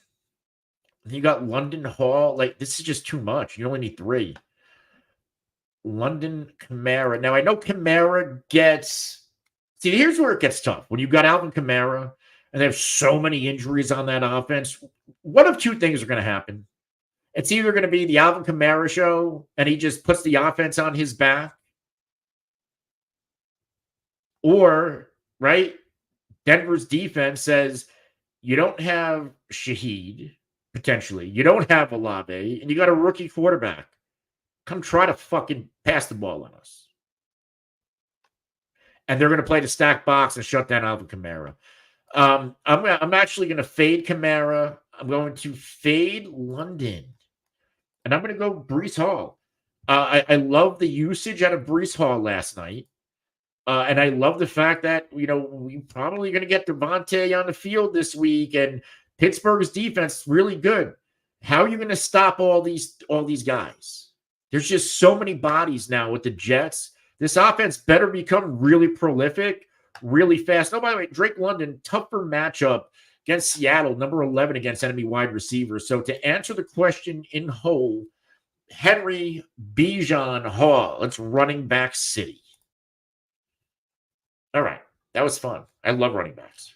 You got London Hall. Like, this is just too much. You only need 3. London, Kamara. Now, I know Kamara gets... See, here's where it gets tough. When you've got Alvin Kamara and they have so many injuries on that offense, one of 2 things are going to happen. It's either going to be the Alvin Kamara show and he just puts the offense on his back, or, right, Denver's defense says, you don't have Shaheed, potentially. You don't have Olave, and you got a rookie quarterback. Come try to fucking pass the ball on us. And they're going to play the stack box and shut down Alvin Kamara. I'm actually going to fade Kamara. I'm going to fade London. And I'm going to go Brees Hall. I love the usage out of Brees Hall last night. And I love the fact that, we're probably going to get Devontae on the field this week, and Pittsburgh's defense is really good. How are you going to stop all these guys? There's just so many bodies now with the Jets. This offense better become really prolific, really fast. Oh, by the way, Drake London, tougher matchup against Seattle, number 11 against enemy wide receivers. So to answer the question in whole, Henry, Bijan, Hall. It's running back city. All right. That was fun. I love running backs.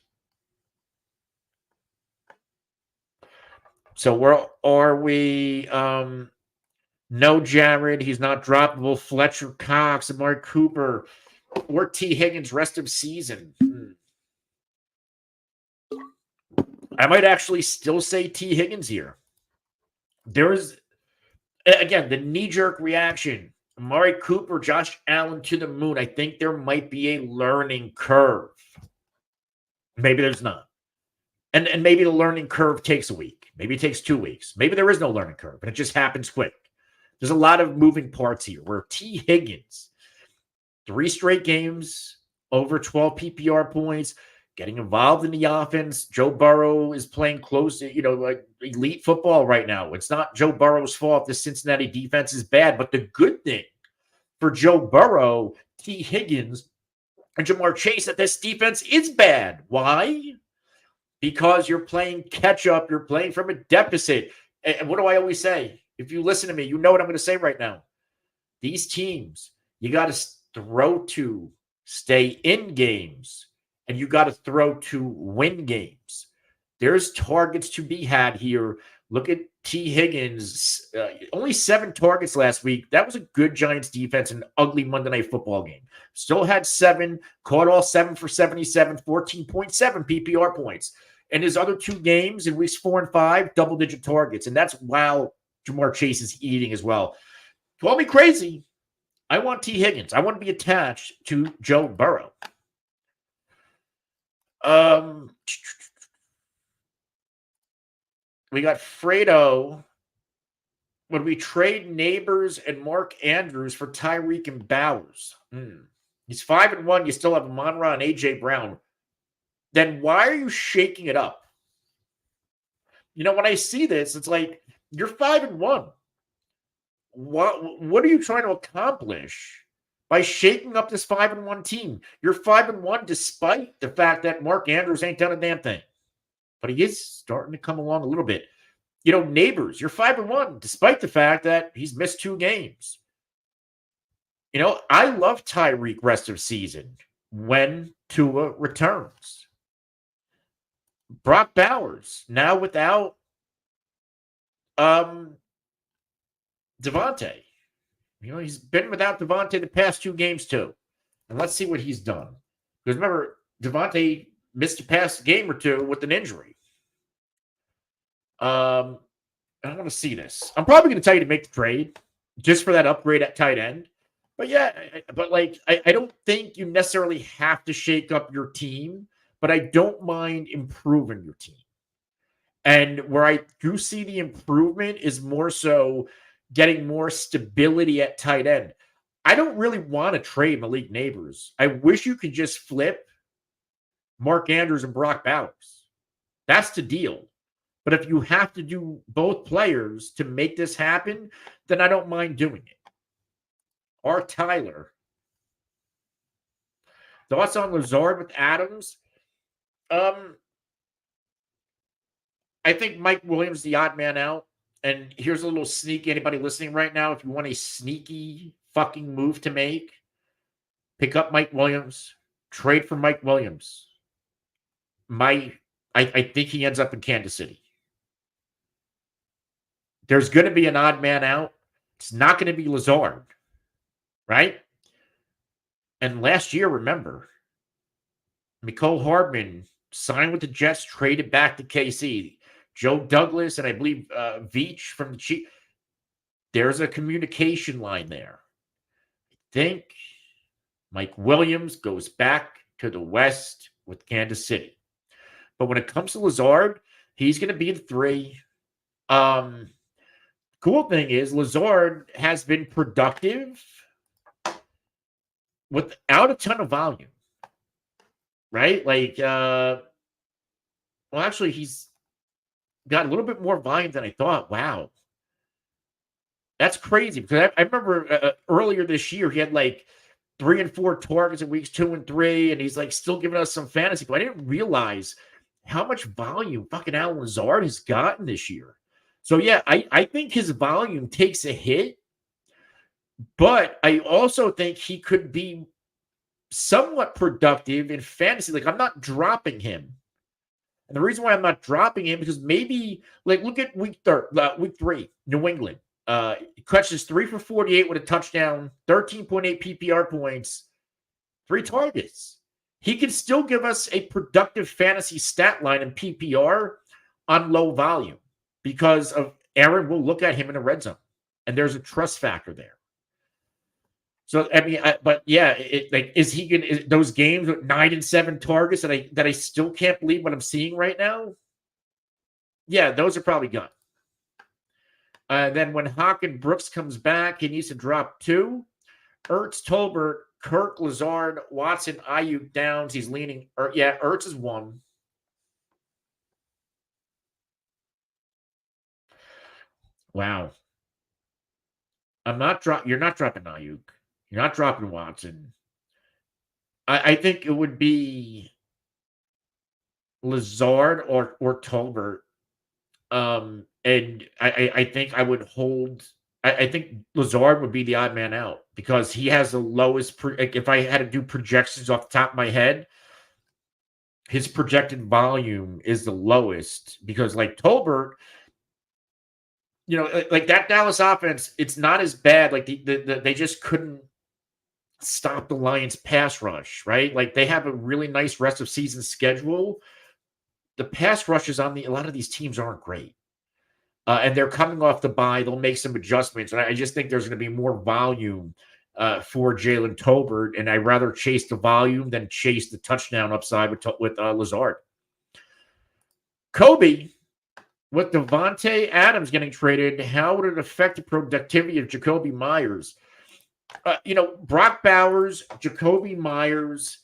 So where are we? No Jared. He's not droppable. Fletcher Cox, Amari Cooper, or T. Higgins rest of season. I might actually still say T. Higgins here. Again, the knee-jerk reaction. Amari Cooper, Josh Allen to the moon. I think there might be a learning curve. Maybe there's not. And maybe the learning curve takes a week. Maybe it takes 2 weeks. Maybe there is no learning curve, and it just happens quick. There's a lot of moving parts here where T. Higgins, 3 straight games, over 12 PPR points, getting involved in the offense. Joe Burrow is playing close, like elite football right now. It's not Joe Burrow's fault. The Cincinnati defense is bad, but the good thing for Joe Burrow, T. Higgins, and Jamar Chase that this defense is bad. Why? Because you're playing catch up. You're playing from a deficit. And what do I always say? If you listen to me, you know what I'm going to say right now. These teams, you got to throw to stay in games, and you got to throw to win games. There's targets to be had here. Look at T. Higgins, only 7 targets last week. That was a good Giants defense in an ugly Monday Night Football game. Still had 7, caught all 7 for 77, 14.7 PPR points. And his other 2 games in weeks 4 and 5, double-digit targets. And that's while Jamar Chase is eating as well. Call me crazy. I want T. Higgins. I want to be attached to Joe Burrow. We got Fredo. Would we trade Neighbors and Mark Andrews for Tyreek and Bowers? He's 5-1. You still have Monra and A.J. Brown. Then why are you shaking it up? When I see this, it's like, you're 5-1. What are you trying to accomplish by shaking up this 5-1 team? You're 5-1 despite the fact that Mark Andrews ain't done a damn thing. But he is starting to come along a little bit. Neighbors, you're 5-1 despite the fact that he's missed 2 games. I love Tyreek rest of season when Tua returns. Brock Bowers, now without Devontae. He's been without Devontae the past 2 games too. And let's see what he's done. Because remember, Devontae missed a past game or 2 with an injury. I want to see this. I'm probably going to tell you to make the trade just for that upgrade at tight end. But yeah, I don't think you necessarily have to shake up your team, but I don't mind improving your team. And where I do see the improvement is more so getting more stability at tight end. I don't really want to trade Malik Neighbors. I wish you could just flip Mark Andrews and Brock Bowers. That's the deal. But if you have to do both players to make this happen, then I don't mind doing it. Or Tyler. Thoughts on Lazard with Adams? I think Mike Williams the odd man out. And here's a little sneak. Anybody listening right now, if you want a sneaky fucking move to make, pick up Mike Williams. Trade for Mike Williams. I think he ends up in Kansas City. There's going to be an odd man out. It's not going to be Lazard. Right? And last year, remember, Mecole Hardman signed with the Jets, traded back to KC. Joe Douglas and I believe Veach from the Chiefs. There's a communication line there. I think Mike Williams goes back to the West with Kansas City. But when it comes to Lazard, he's going to be in 3. Cool thing is Lazard has been productive without a ton of volume. Right? Actually, he's got a little bit more volume than I thought. Wow. That's crazy because I remember earlier this year, he had 3 and 4 targets in weeks 2 and 3, and he's still giving us some fantasy. But I didn't realize how much volume fucking Allen Lazard has gotten this year. So, yeah, I think his volume takes a hit, but I also think he could be somewhat productive in fantasy. I'm not dropping him. And the reason why I'm not dropping him because maybe, look at week 3, New England. He catches 3 for 48 with a touchdown, 13.8 PPR points, 3 targets. He can still give us a productive fantasy stat line in PPR on low volume because of Aaron will look at him in a red zone. and there's a trust factor there. So I mean, is he gonna those games with 9 and 7 targets that I still can't believe what I'm seeing right now? Yeah, those are probably gone. Then when Hawk and Brooks comes back, he needs to drop 2. Ertz, Tolbert, Kirk, Lazard, Watson, Ayuk, Downs. He's leaning. Ertz is 1. Wow. You're not dropping Ayuk. You're not dropping Watson. I think it would be Lazard or Tolbert. And I think I would hold. I think Lazard would be the odd man out because he has the lowest. If I had to do projections off the top of my head, his projected volume is the lowest because, like Tolbert, like that Dallas offense, it's not as bad. Like they just couldn't stop the Lions pass rush, right? Like they have a really nice rest of season schedule. The pass rushes on a lot of these teams aren't great. And they're coming off the bye. They'll make some adjustments. And I just think there's going to be more volume for Jalen Tolbert. And I'd rather chase the volume than chase the touchdown upside with Lazard. Kobe, with Devontae Adams getting traded, how would it affect the productivity of Jacoby Myers? Brock Bowers, Jacoby Myers,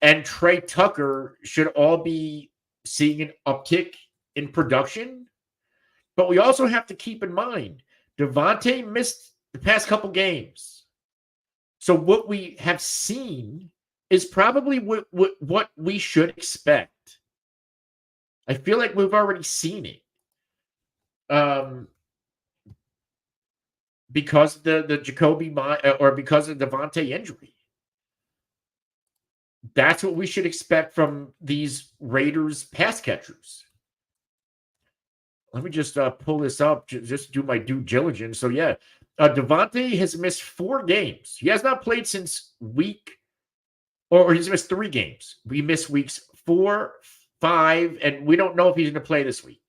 and Trey Tucker should all be seeing an uptick in production. But we also have to keep in mind, Devontae missed the past couple games. So what we have seen is probably what we should expect. I feel like we've already seen it. Because the Jacoby or because of Devontae injury. That's what we should expect from these Raiders pass catchers. Let me just pull this up, just do my due diligence. So, yeah, Devontae has missed 4 games. He has not played since or he's missed 3 games. We missed weeks 4, 5, and we don't know if he's going to play this week.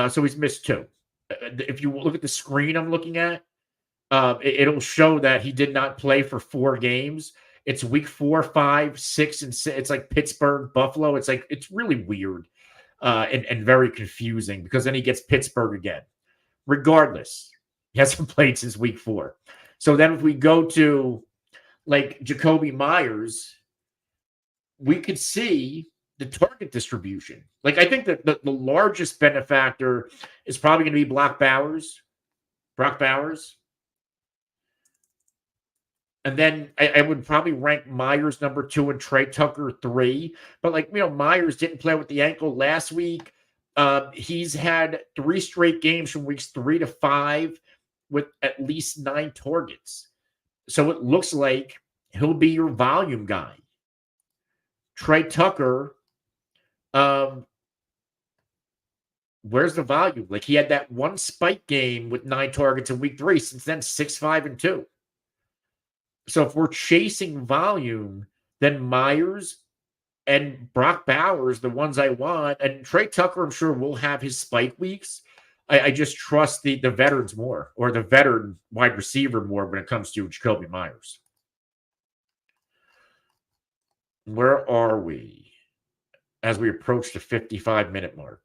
So he's missed 2. If you look at the screen I'm looking at, it'll show that he did not play for 4 games. It's week 4, 5, 6, and 6. It's like Pittsburgh, Buffalo. It's really weird and very confusing because then he gets Pittsburgh again. Regardless, he hasn't played since week 4. So then if we go to like Jacoby Myers, we could see the target distribution. Like I think that the largest benefactor is probably going to be Brock Bowers. And then I would probably rank Myers number 2 and Trey Tucker 3. But Myers didn't play with the ankle last week. He's had 3 straight games from weeks 3 to 5 with at least 9 targets. So it looks like he'll be your volume guy. Trey Tucker, where's the volume? Like he had that one spike game with 9 targets in week 3. Since then, 6, 5, and 2. So if we're chasing volume, then Myers and Brock Bowers, the ones I want, and Trey Tucker, I'm sure will have his spike weeks. I just trust the veterans more, or the veteran wide receiver more when it comes to Jacoby Myers. Where are we as we approach the 55-minute mark?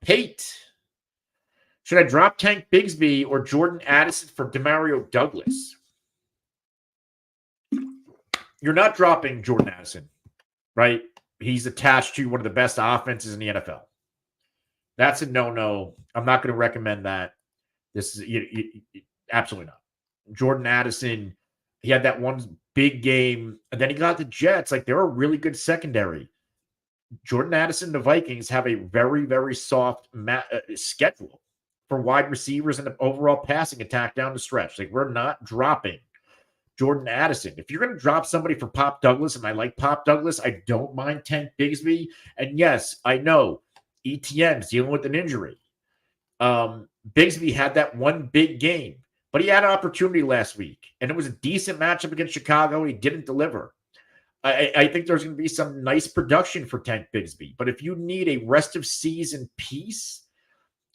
Pate, should I drop Tank Bigsby or Jordan Addison for Demario Douglas? You're not dropping Jordan Addison, right? He's attached to one of the best offenses in the NFL. That's a no-no. I'm not going to recommend that. This is absolutely not. Jordan Addison, he had that one big game, and then he got the Jets. Like, they're a really good secondary. Jordan Addison, the Vikings, have a very, very soft schedule for wide receivers and the overall passing attack down the stretch. Like, we're not dropping Jordan Addison. If you're going to drop somebody for Pop Douglas, and I like Pop Douglas, I don't mind Tank Bigsby. And yes, I know ETN's dealing with an injury. Bigsby had that one big game, but he had an opportunity last week, and it was a decent matchup against Chicago, and he didn't deliver. I think there's going to be some nice production for Tank Bigsby, but if you need a rest of season piece,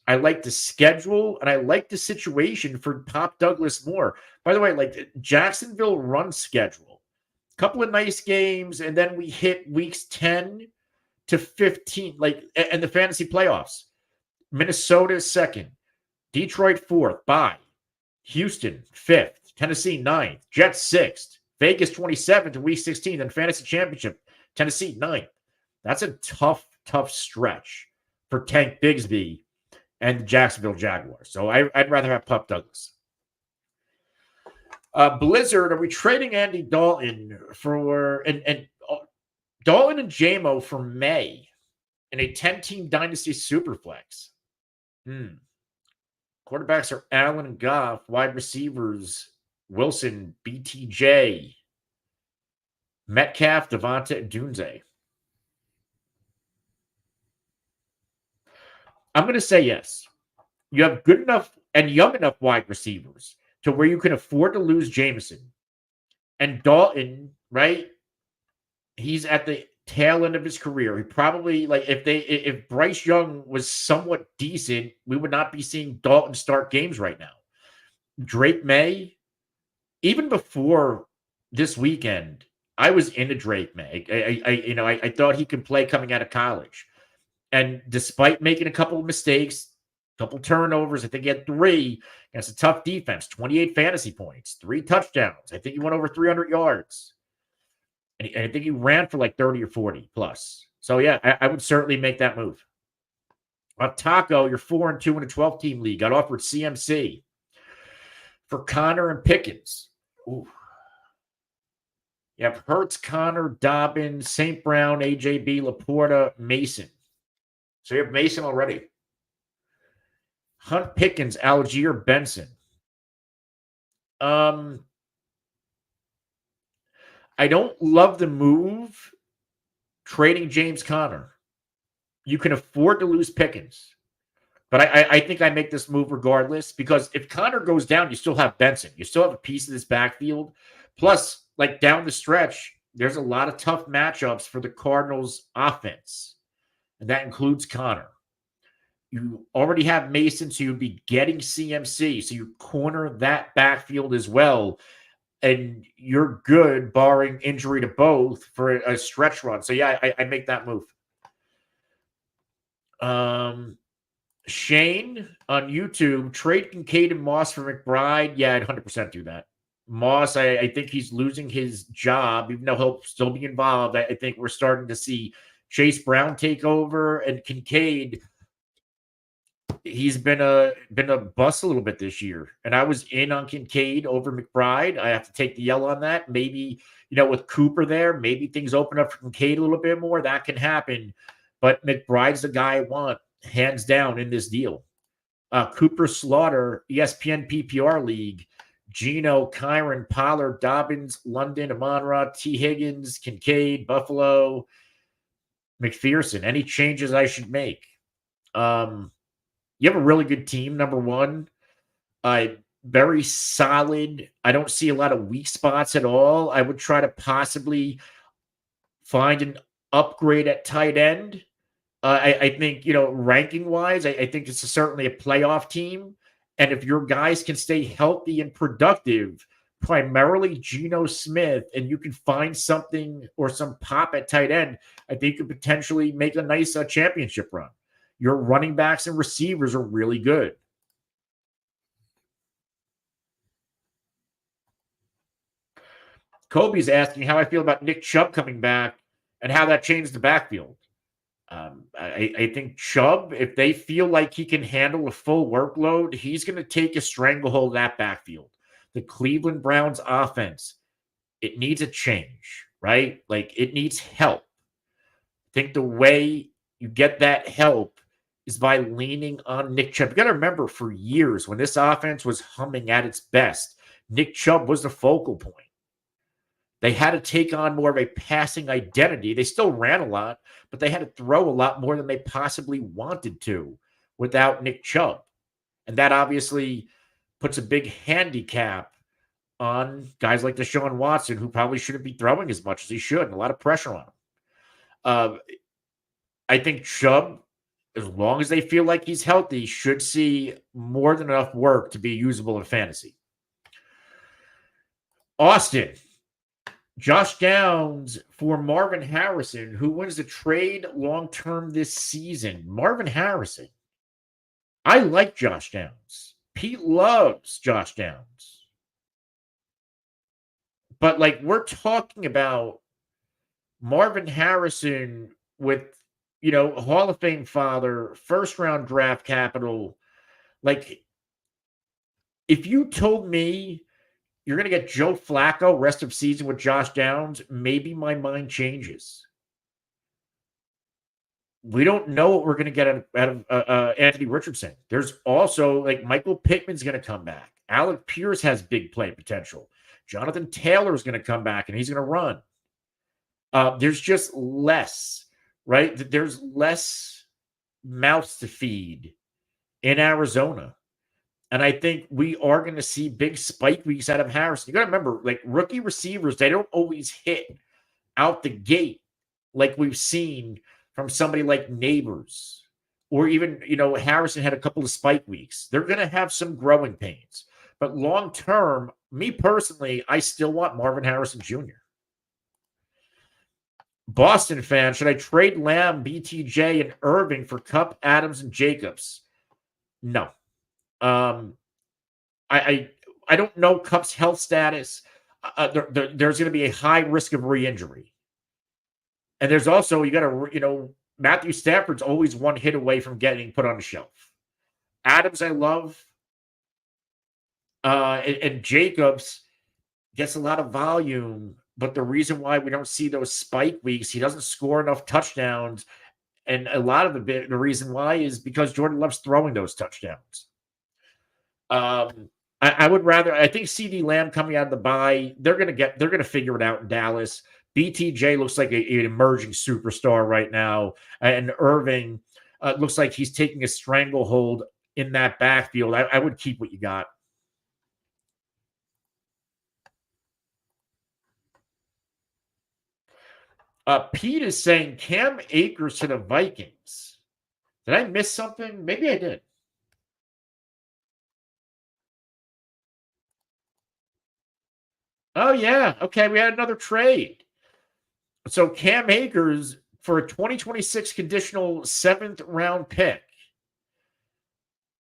I like the schedule, and I like the situation for Pop Douglas more. By the way, like Jacksonville run schedule, couple of nice games, and then we hit weeks 10 to 15, like, and the fantasy playoffs. Minnesota is second, Detroit fourth, bye. Houston fifth, Tennessee ninth, Jets sixth, Vegas 27th to week 16, and fantasy championship, Tennessee ninth. That's a tough stretch for Tank Bigsby and the Jacksonville Jaguars. So I'd rather have Pup Douglas. Blizzard, are we trading Andy Dalton for and Dalton and JMO for May in a 10-team dynasty superflex? Quarterbacks are Allen and Goff. Wide receivers, Wilson, BTJ, Metcalf, Devonta, and Dunze. I'm going to say yes. You have good enough and young enough wide receivers to where you can afford to lose Jameson. And Dalton, right? He's at the tail end of his career. He probably, like, if Bryce Young was somewhat decent, we would not be seeing Dalton start games right now. Drake May, even before this weekend, I was into Drake May. I thought he could play coming out of college. And despite making a couple of mistakes, a couple turnovers, I think he had 3 against a tough defense, 28 fantasy points, 3 touchdowns. I think he went over 300 yards. And I think he ran for like 30 or 40 plus. So, yeah, I would certainly make that move. Taco, you're 4-2 in a 12-team league. Got offered CMC for Connor and Pickens. Ooh. You have Hurts, Connor, Dobbins, St. Brown, AJB, Laporta, Mason. So you have Mason already. Hunt, Pickens, Algier, Benson. I don't love the move trading James Conner. You can afford to lose Pickens. But I think I make this move regardless, because if Conner goes down, you still have Benson. You still have a piece of this backfield. Plus, like down the stretch, there's a lot of tough matchups for the Cardinals offense. And that includes Conner. You already have Mason, so you'd be getting CMC. So you corner that backfield as well. And you're good, barring injury to both, for a stretch run. So, yeah, I make that move. Shane on YouTube, trade Kincaid and Moss for McBride. Yeah, I'd 100% do that. Moss, I think he's losing his job, even though he'll still be involved. I think we're starting to see Chase Brown take over, and Kincaid, he's been a bust a little bit this year. And I was in on Kincaid over McBride. I have to take the L on that. Maybe, with Cooper there, maybe things open up for Kincaid a little bit more. That can happen. But McBride's the guy I want, hands down, in this deal. Cooper Slaughter, ESPN PPR League. Gino, Kyron, Pollard, Dobbins, London, Amon-Ra, T. Higgins, Kincaid, Buffalo, McPherson. Any changes I should make? You have a really good team, number one. Very solid. I don't see a lot of weak spots at all. I would try to possibly find an upgrade at tight end. I think, ranking-wise, I think it's certainly a playoff team. And if your guys can stay healthy and productive, primarily Geno Smith, and you can find something or some pop at tight end, I think you could potentially make a nice championship run. Your running backs and receivers are really good. Kobe's asking how I feel about Nick Chubb coming back and how that changed the backfield. I think Chubb, if they feel like he can handle a full workload, he's going to take a stranglehold of that backfield. The Cleveland Browns offense, it needs a change, right? Like, it needs help. I think the way you get that help is by leaning on Nick Chubb. You got to remember, for years, when this offense was humming at its best, Nick Chubb was the focal point. They had to take on more of a passing identity. They still ran a lot, but they had to throw a lot more than they possibly wanted to without Nick Chubb. And that obviously puts a big handicap on guys like Deshaun Watson, who probably shouldn't be throwing as much as he should, and a lot of pressure on him. I think Chubb as long as they feel like he's healthy, should see more than enough work to be usable in fantasy. Austin, Josh Downs for Marvin Harrison. Who wins the trade long-term this season? Marvin Harrison. I like Josh Downs. Pete loves Josh Downs. But, like, we're talking about Marvin Harrison with, Hall of Fame father, first-round draft capital. Like, if you told me you're going to get Joe Flacco rest of season with Josh Downs, maybe my mind changes. We don't know what we're going to get out of Anthony Richardson. There's also, like, Michael Pittman's going to come back. Alec Pierce has big play potential. Jonathan Taylor is going to come back, and he's going to run. There's just less, right? There's less mouths to feed in Arizona. And I think we are going to see big spike weeks out of Harrison. You got to remember, like, rookie receivers, they don't always hit out the gate like we've seen from somebody like Neighbors, or even, Harrison had a couple of spike weeks. They're going to have some growing pains. But long term, me personally, I still want Marvin Harrison Jr. Boston fan, should I trade Lamb, BTJ, and Irving for Kupp, Adams, and Jacobs? No. I don't know Kupp's health status. There's going to be a high risk of re-injury. And there's also, you got to, Matthew Stafford's always one hit away from getting put on the shelf. Adams, I love. And Jacobs gets a lot of volume, but the reason why we don't see those spike weeks, he doesn't score enough touchdowns. And a lot of the reason why is because Jordan loves throwing those touchdowns. I would rather, I think CD Lamb coming out of the bye, they're going to figure it out in Dallas. BTJ looks like an emerging superstar right now. And Irving looks like he's taking a stranglehold in that backfield. I would keep what you got. Pete is saying Cam Akers to the Vikings. Did I miss something? Maybe I did. Oh, yeah. Okay, we had another trade. So Cam Akers for a 2026 conditional 7th round pick.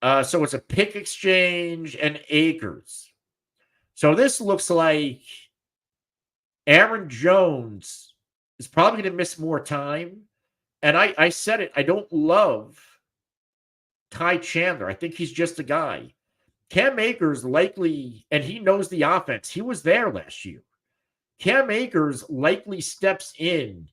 So it's a pick exchange and Akers. So this looks like Aaron Jones is probably going to miss more time. And I said it, I don't love Ty Chandler. I think he's just a guy. Cam Akers likely, and he knows the offense. He was there last year. Cam Akers likely steps in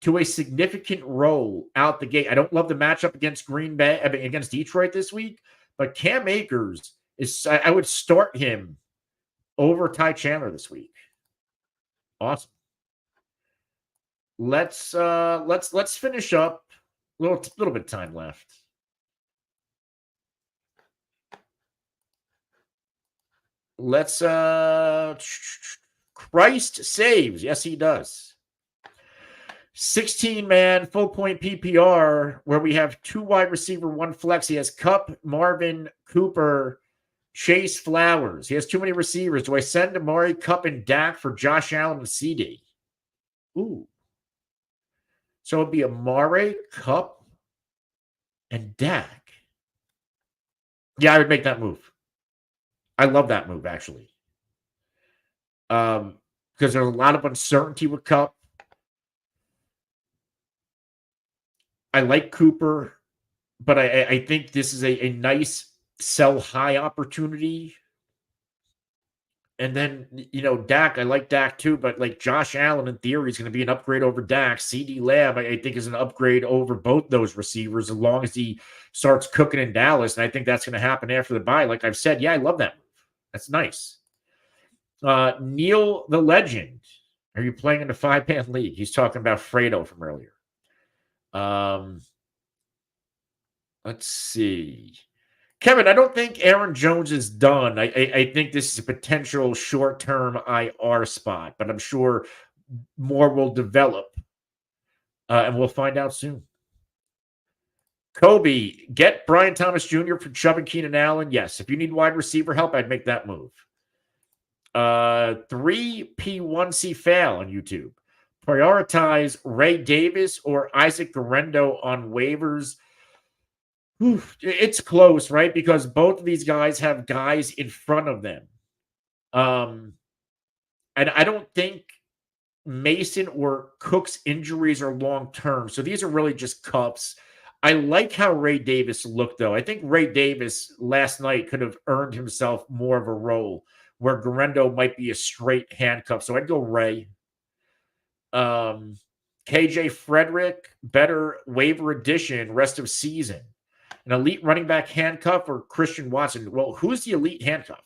to a significant role out the gate. I don't love the matchup against against Detroit this week, but Cam Akers I would start him over Ty Chandler this week. Awesome. Let's finish up. Little bit of time left. Let's Christ saves. Yes, he does. 16-man full point PPR where we have 2 wide receiver, 1 flex. He has Kupp, Marvin, Cooper, Chase, Flowers. He has too many receivers. Do I send Amari, Kupp, and Dak for Josh Allen and CD? Ooh. So it'd be Amari, Kupp, and Dak. Yeah, I would make that move. I love that move, actually. Because there's a lot of uncertainty with Kupp. I like Cooper, but I think this is a nice sell high opportunity. And then, Dak, I like Dak too, but like Josh Allen in theory is going to be an upgrade over Dak. CD Lamb, I think, is an upgrade over both those receivers as long as he starts cooking in Dallas. And I think that's going to happen after the bye. Like I've said, yeah, I love that move. That's nice. Neil the Legend. Are you playing in the 5-man league? He's talking about Fredo from earlier. Let's see. Kevin, I don't think Aaron Jones is done. I think this is a potential short-term IR spot, but I'm sure more will develop, and we'll find out soon. Kobe, get Brian Thomas Jr. for Chubb and Keenan Allen. Yes. If you need wide receiver help, I'd make that move. 3P1C fail on YouTube. Prioritize Ray Davis or Isaac Guerrero on waivers. It's close, right? Because both of these guys have guys in front of them. And I don't think Mason or Cook's injuries are long-term. So these are really just cups. I like how Ray Davis looked, though. I think Ray Davis last night could have earned himself more of a role where Guerrero might be a straight handcuff. So I'd go Ray. KJ Frederick, better waiver addition rest of season. An elite running back handcuff or Christian Watson? Well, who's the elite handcuff?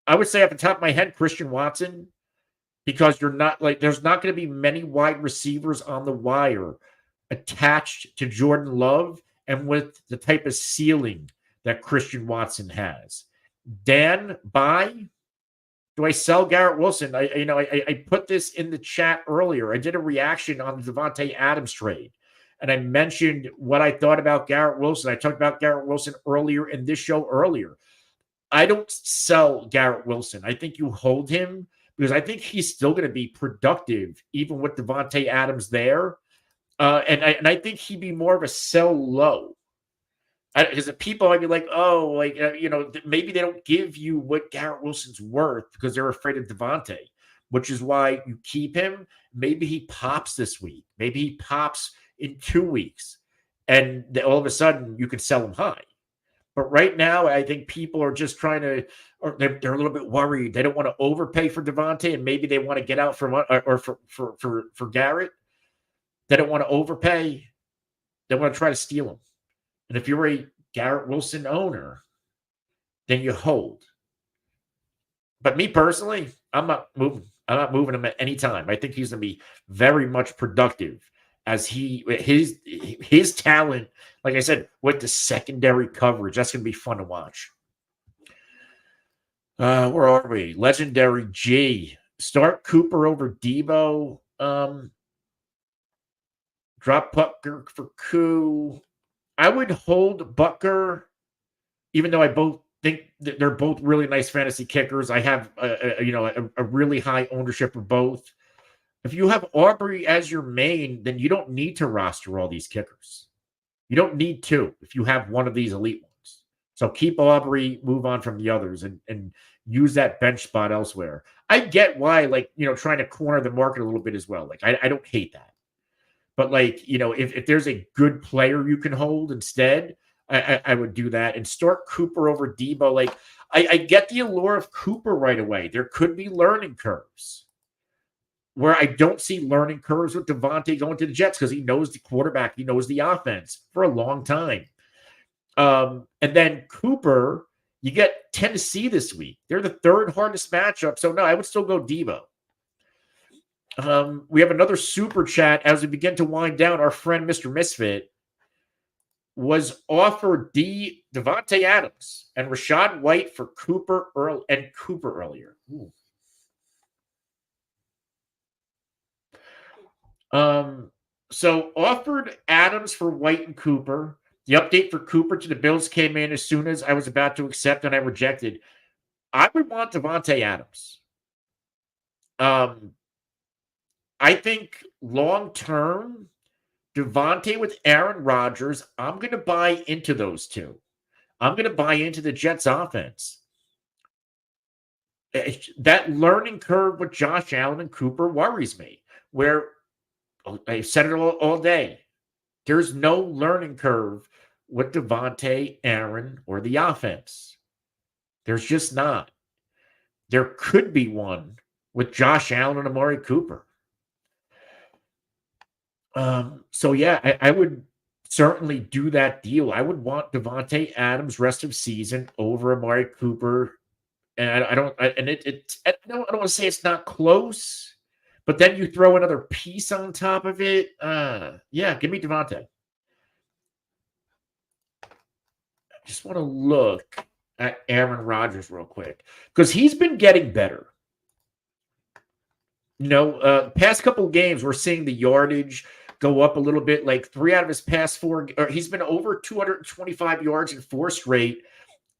I would say off the top of my head, Christian Watson, because you're not like there's not going to be many wide receivers on the wire attached to Jordan Love and with the type of ceiling that Christian Watson has. Dan, buy. Do I sell Garrett Wilson? I put this in the chat earlier. I did a reaction on the Davante Adams trade, and I mentioned what I thought about Garrett Wilson. I talked about Garrett Wilson earlier in this show earlier. I don't sell Garrett Wilson. I think you hold him because I think he's still going to be productive even with Davante Adams there. And I think he'd be more of a sell low. Because the people might be like, maybe they don't give you what Garrett Wilson's worth because they're afraid of Davante, which is why you keep him. Maybe he pops this week. Maybe he pops in 2 weeks. And all of a sudden, you can sell him high. But right now, I think people are just trying to, or they're a little bit worried. They don't want to overpay for Davante, and maybe they want to get out for Garrett. They don't want to overpay. They want to try to steal him. And if you're a Garrett Wilson owner, then you hold. But me personally, I'm not moving. I'm not moving him at any time. I think he's going to be very much productive as his talent, like I said, with the secondary coverage. That's going to be fun to watch. Where are we? Legendary G. Start Cooper over Debo. Drop Butker for Koo. I would hold Butker, even though I both think that they're both really nice fantasy kickers. I have a really high ownership of both. If you have Aubrey as your main, then you don't need to roster all these kickers. You don't need to if you have one of these elite ones. So keep Aubrey, move on from the others, and use that bench spot elsewhere. I get why, trying to corner the market a little bit as well. I don't hate that. But if there's a good player you can hold instead, I would do that and start Cooper over Debo. I get the allure of Cooper right away. There could be learning curves where I don't see learning curves with Davante going to the Jets because he knows the quarterback, he knows the offense for a long time. And then Cooper, you get Tennessee this week. They're the third hardest matchup. So no, I would still go Debo. We have another super chat as we begin to wind down. Our friend Mr. Misfit was offered Davante Adams and Rachaad White for Cooper earlier. Ooh. So offered Adams for White and Cooper. The update for Cooper to the Bills came in as soon as I was about to accept and I rejected. I would want Davante Adams. I think long-term, Davante with Aaron Rodgers, I'm going to buy into those two. I'm going to buy into the Jets offense. That learning curve with Josh Allen and Cooper worries me, where I've said it all day. There's no learning curve with Davante, Aaron, or the offense. There's just not. There could be one with Josh Allen and Amari Cooper. I would certainly do that deal. I would want Davante Adams rest of season over Amari Cooper, and I don't want to say it's not close, but then you throw another piece on top of it. Give me Davante. I just want to look at Aaron Rodgers real quick because he's been getting better. Past couple of games, we're seeing the yardage. go up a little bit. Like 3 out of his past 4, or he's been over 225 yards in 4 straight,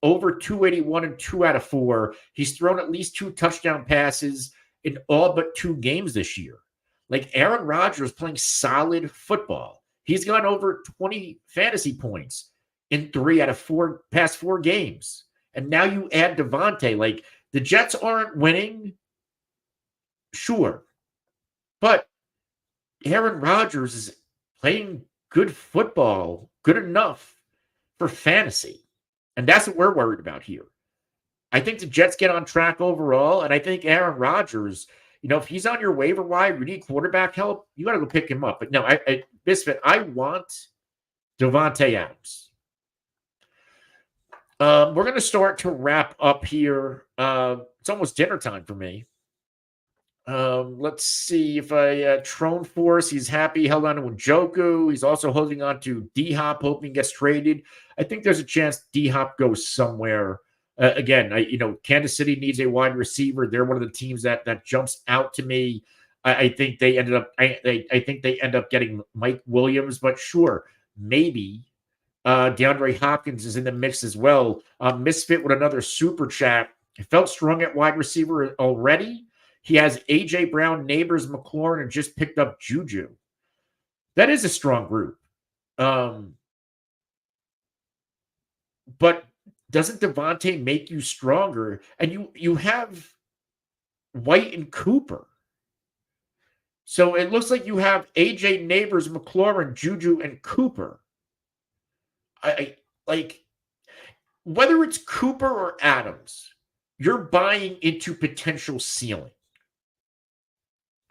over 281 in 2 out of 4. He's thrown at least 2 touchdown passes in all but 2 games this year. Like Aaron Rodgers playing solid football. He's gone over 20 fantasy points in 3 out of 4 past 4 games. And now you add Devontae. Like the Jets aren't winning, sure. But Aaron Rodgers is playing good football, good enough for fantasy. And that's what we're worried about here. I think the Jets get on track overall, and I think Aaron Rodgers, if he's on your waiver wire, you need quarterback help, you got to go pick him up. But no, Misfit, I want Davante Adams. We're going to start to wrap up here. It's almost dinner time for me. Let's see if Trone Force, he's happy, he held on to Njoku. He's also holding on to D-Hop, hoping he gets traded. I think there's a chance D-Hop goes somewhere. Again, Kansas City needs a wide receiver. They're one of the teams that jumps out to me. I think they ended up. I think they end up getting Mike Williams, but sure, maybe DeAndre Hopkins is in the mix as well. Misfit with another super chat. I felt strong at wide receiver already. He has A.J. Brown, Neighbors, McLaurin, and just picked up Juju. That is a strong group. But doesn't Devontae make you stronger? And you have White and Cooper. So it looks like you have A.J. Neighbors, McLaurin, Juju, and Cooper. I like, whether it's Cooper or Adams, you're buying into potential ceiling.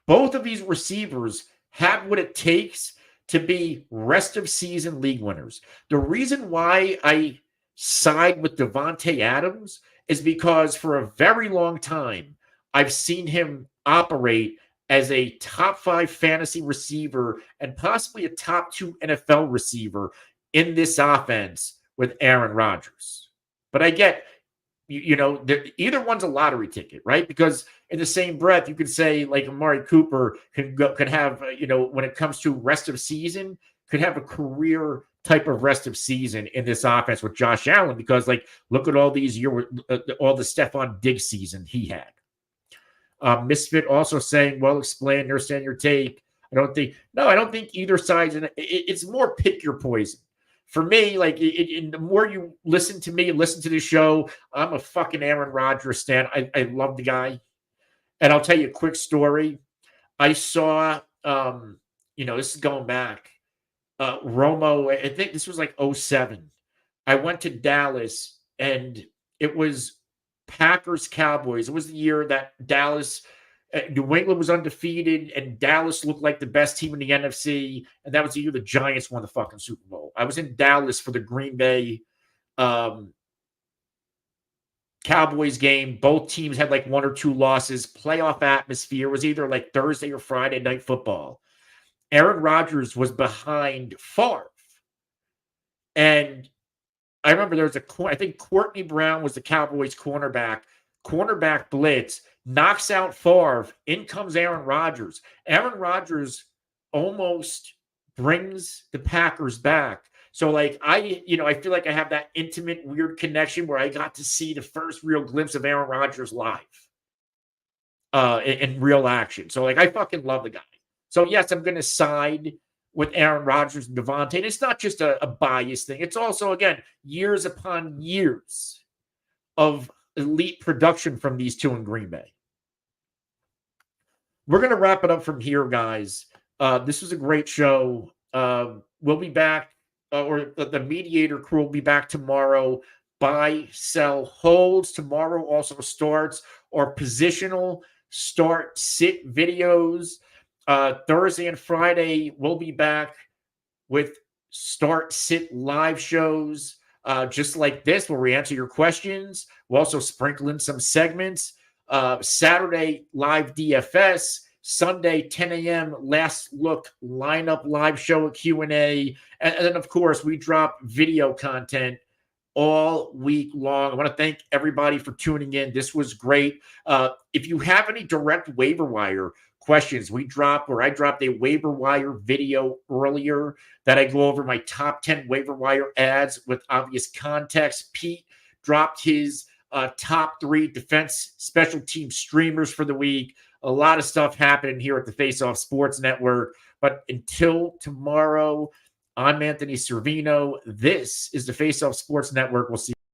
Both of these receivers have what it takes to be rest of season league winners. The reason why I side with Davante Adams is because for a very long time, I've seen him operate as a top 5 fantasy receiver and possibly a top 2 NFL receiver in this offense with Aaron Rodgers. But I get, either one's a lottery ticket, right? Because in the same breath, you could say like Amari Cooper could have, when it comes to rest of season, could have a career type of rest of season in this offense with Josh Allen, because look at all these years, all the Stephon Diggs season he had. Misfit also saying, well explained, understand your take. I don't think either side's in it. It's more pick your poison. For me, the more you listen to me and listen to the show, I'm a fucking Aaron Rodgers stan. I love the guy. And I'll tell you a quick story. I saw, this is going back. Romo, I think this was 2007. I went to Dallas, and it was Packers Cowboys. It was the year that Dallas, New England was undefeated, and Dallas looked like the best team in the NFC. And that was the year the Giants won the fucking Super Bowl. I was in Dallas for the Green Bay Cowboys game. Both teams had 1 or 2 losses. Playoff atmosphere. It was either Thursday or Friday night football. Aaron Rodgers was behind Favre. And I remember there was I think Courtney Brown was the Cowboys cornerback blitz, knocks out Favre, in comes Aaron Rodgers. Aaron Rodgers almost brings the Packers back. So I feel like I have that intimate, weird connection where I got to see the first real glimpse of Aaron Rodgers live in real action. So I fucking love the guy. So yes, I'm going to side with Aaron Rodgers and Devontae. And it's not just a bias thing. It's also, again, years upon years of elite production from these two in Green Bay. We're going to wrap it up from here, guys. This was a great show. We'll be back, or the mediator crew will be back tomorrow. Buy, sell, holds. Tomorrow also starts our positional start, sit videos. Thursday and Friday, we'll be back with start, sit live shows just like this, where we answer your questions. We'll also sprinkle in some segments. Saturday, live DFS. Sunday, 10 a.m., last look lineup live show, a Q&A. And then, of course, we drop video content all week long. I want to thank everybody for tuning in. This was great. If you have any direct waiver wire questions. I dropped a waiver wire video earlier that I go over my top 10 waiver wire ads with obvious context. Pete dropped his top 3 defense special team streamers for the week. A lot of stuff happening here at the Face Off Sports Network. But until tomorrow, I'm Anthony Servino. This is the Face Off Sports Network. We'll see you.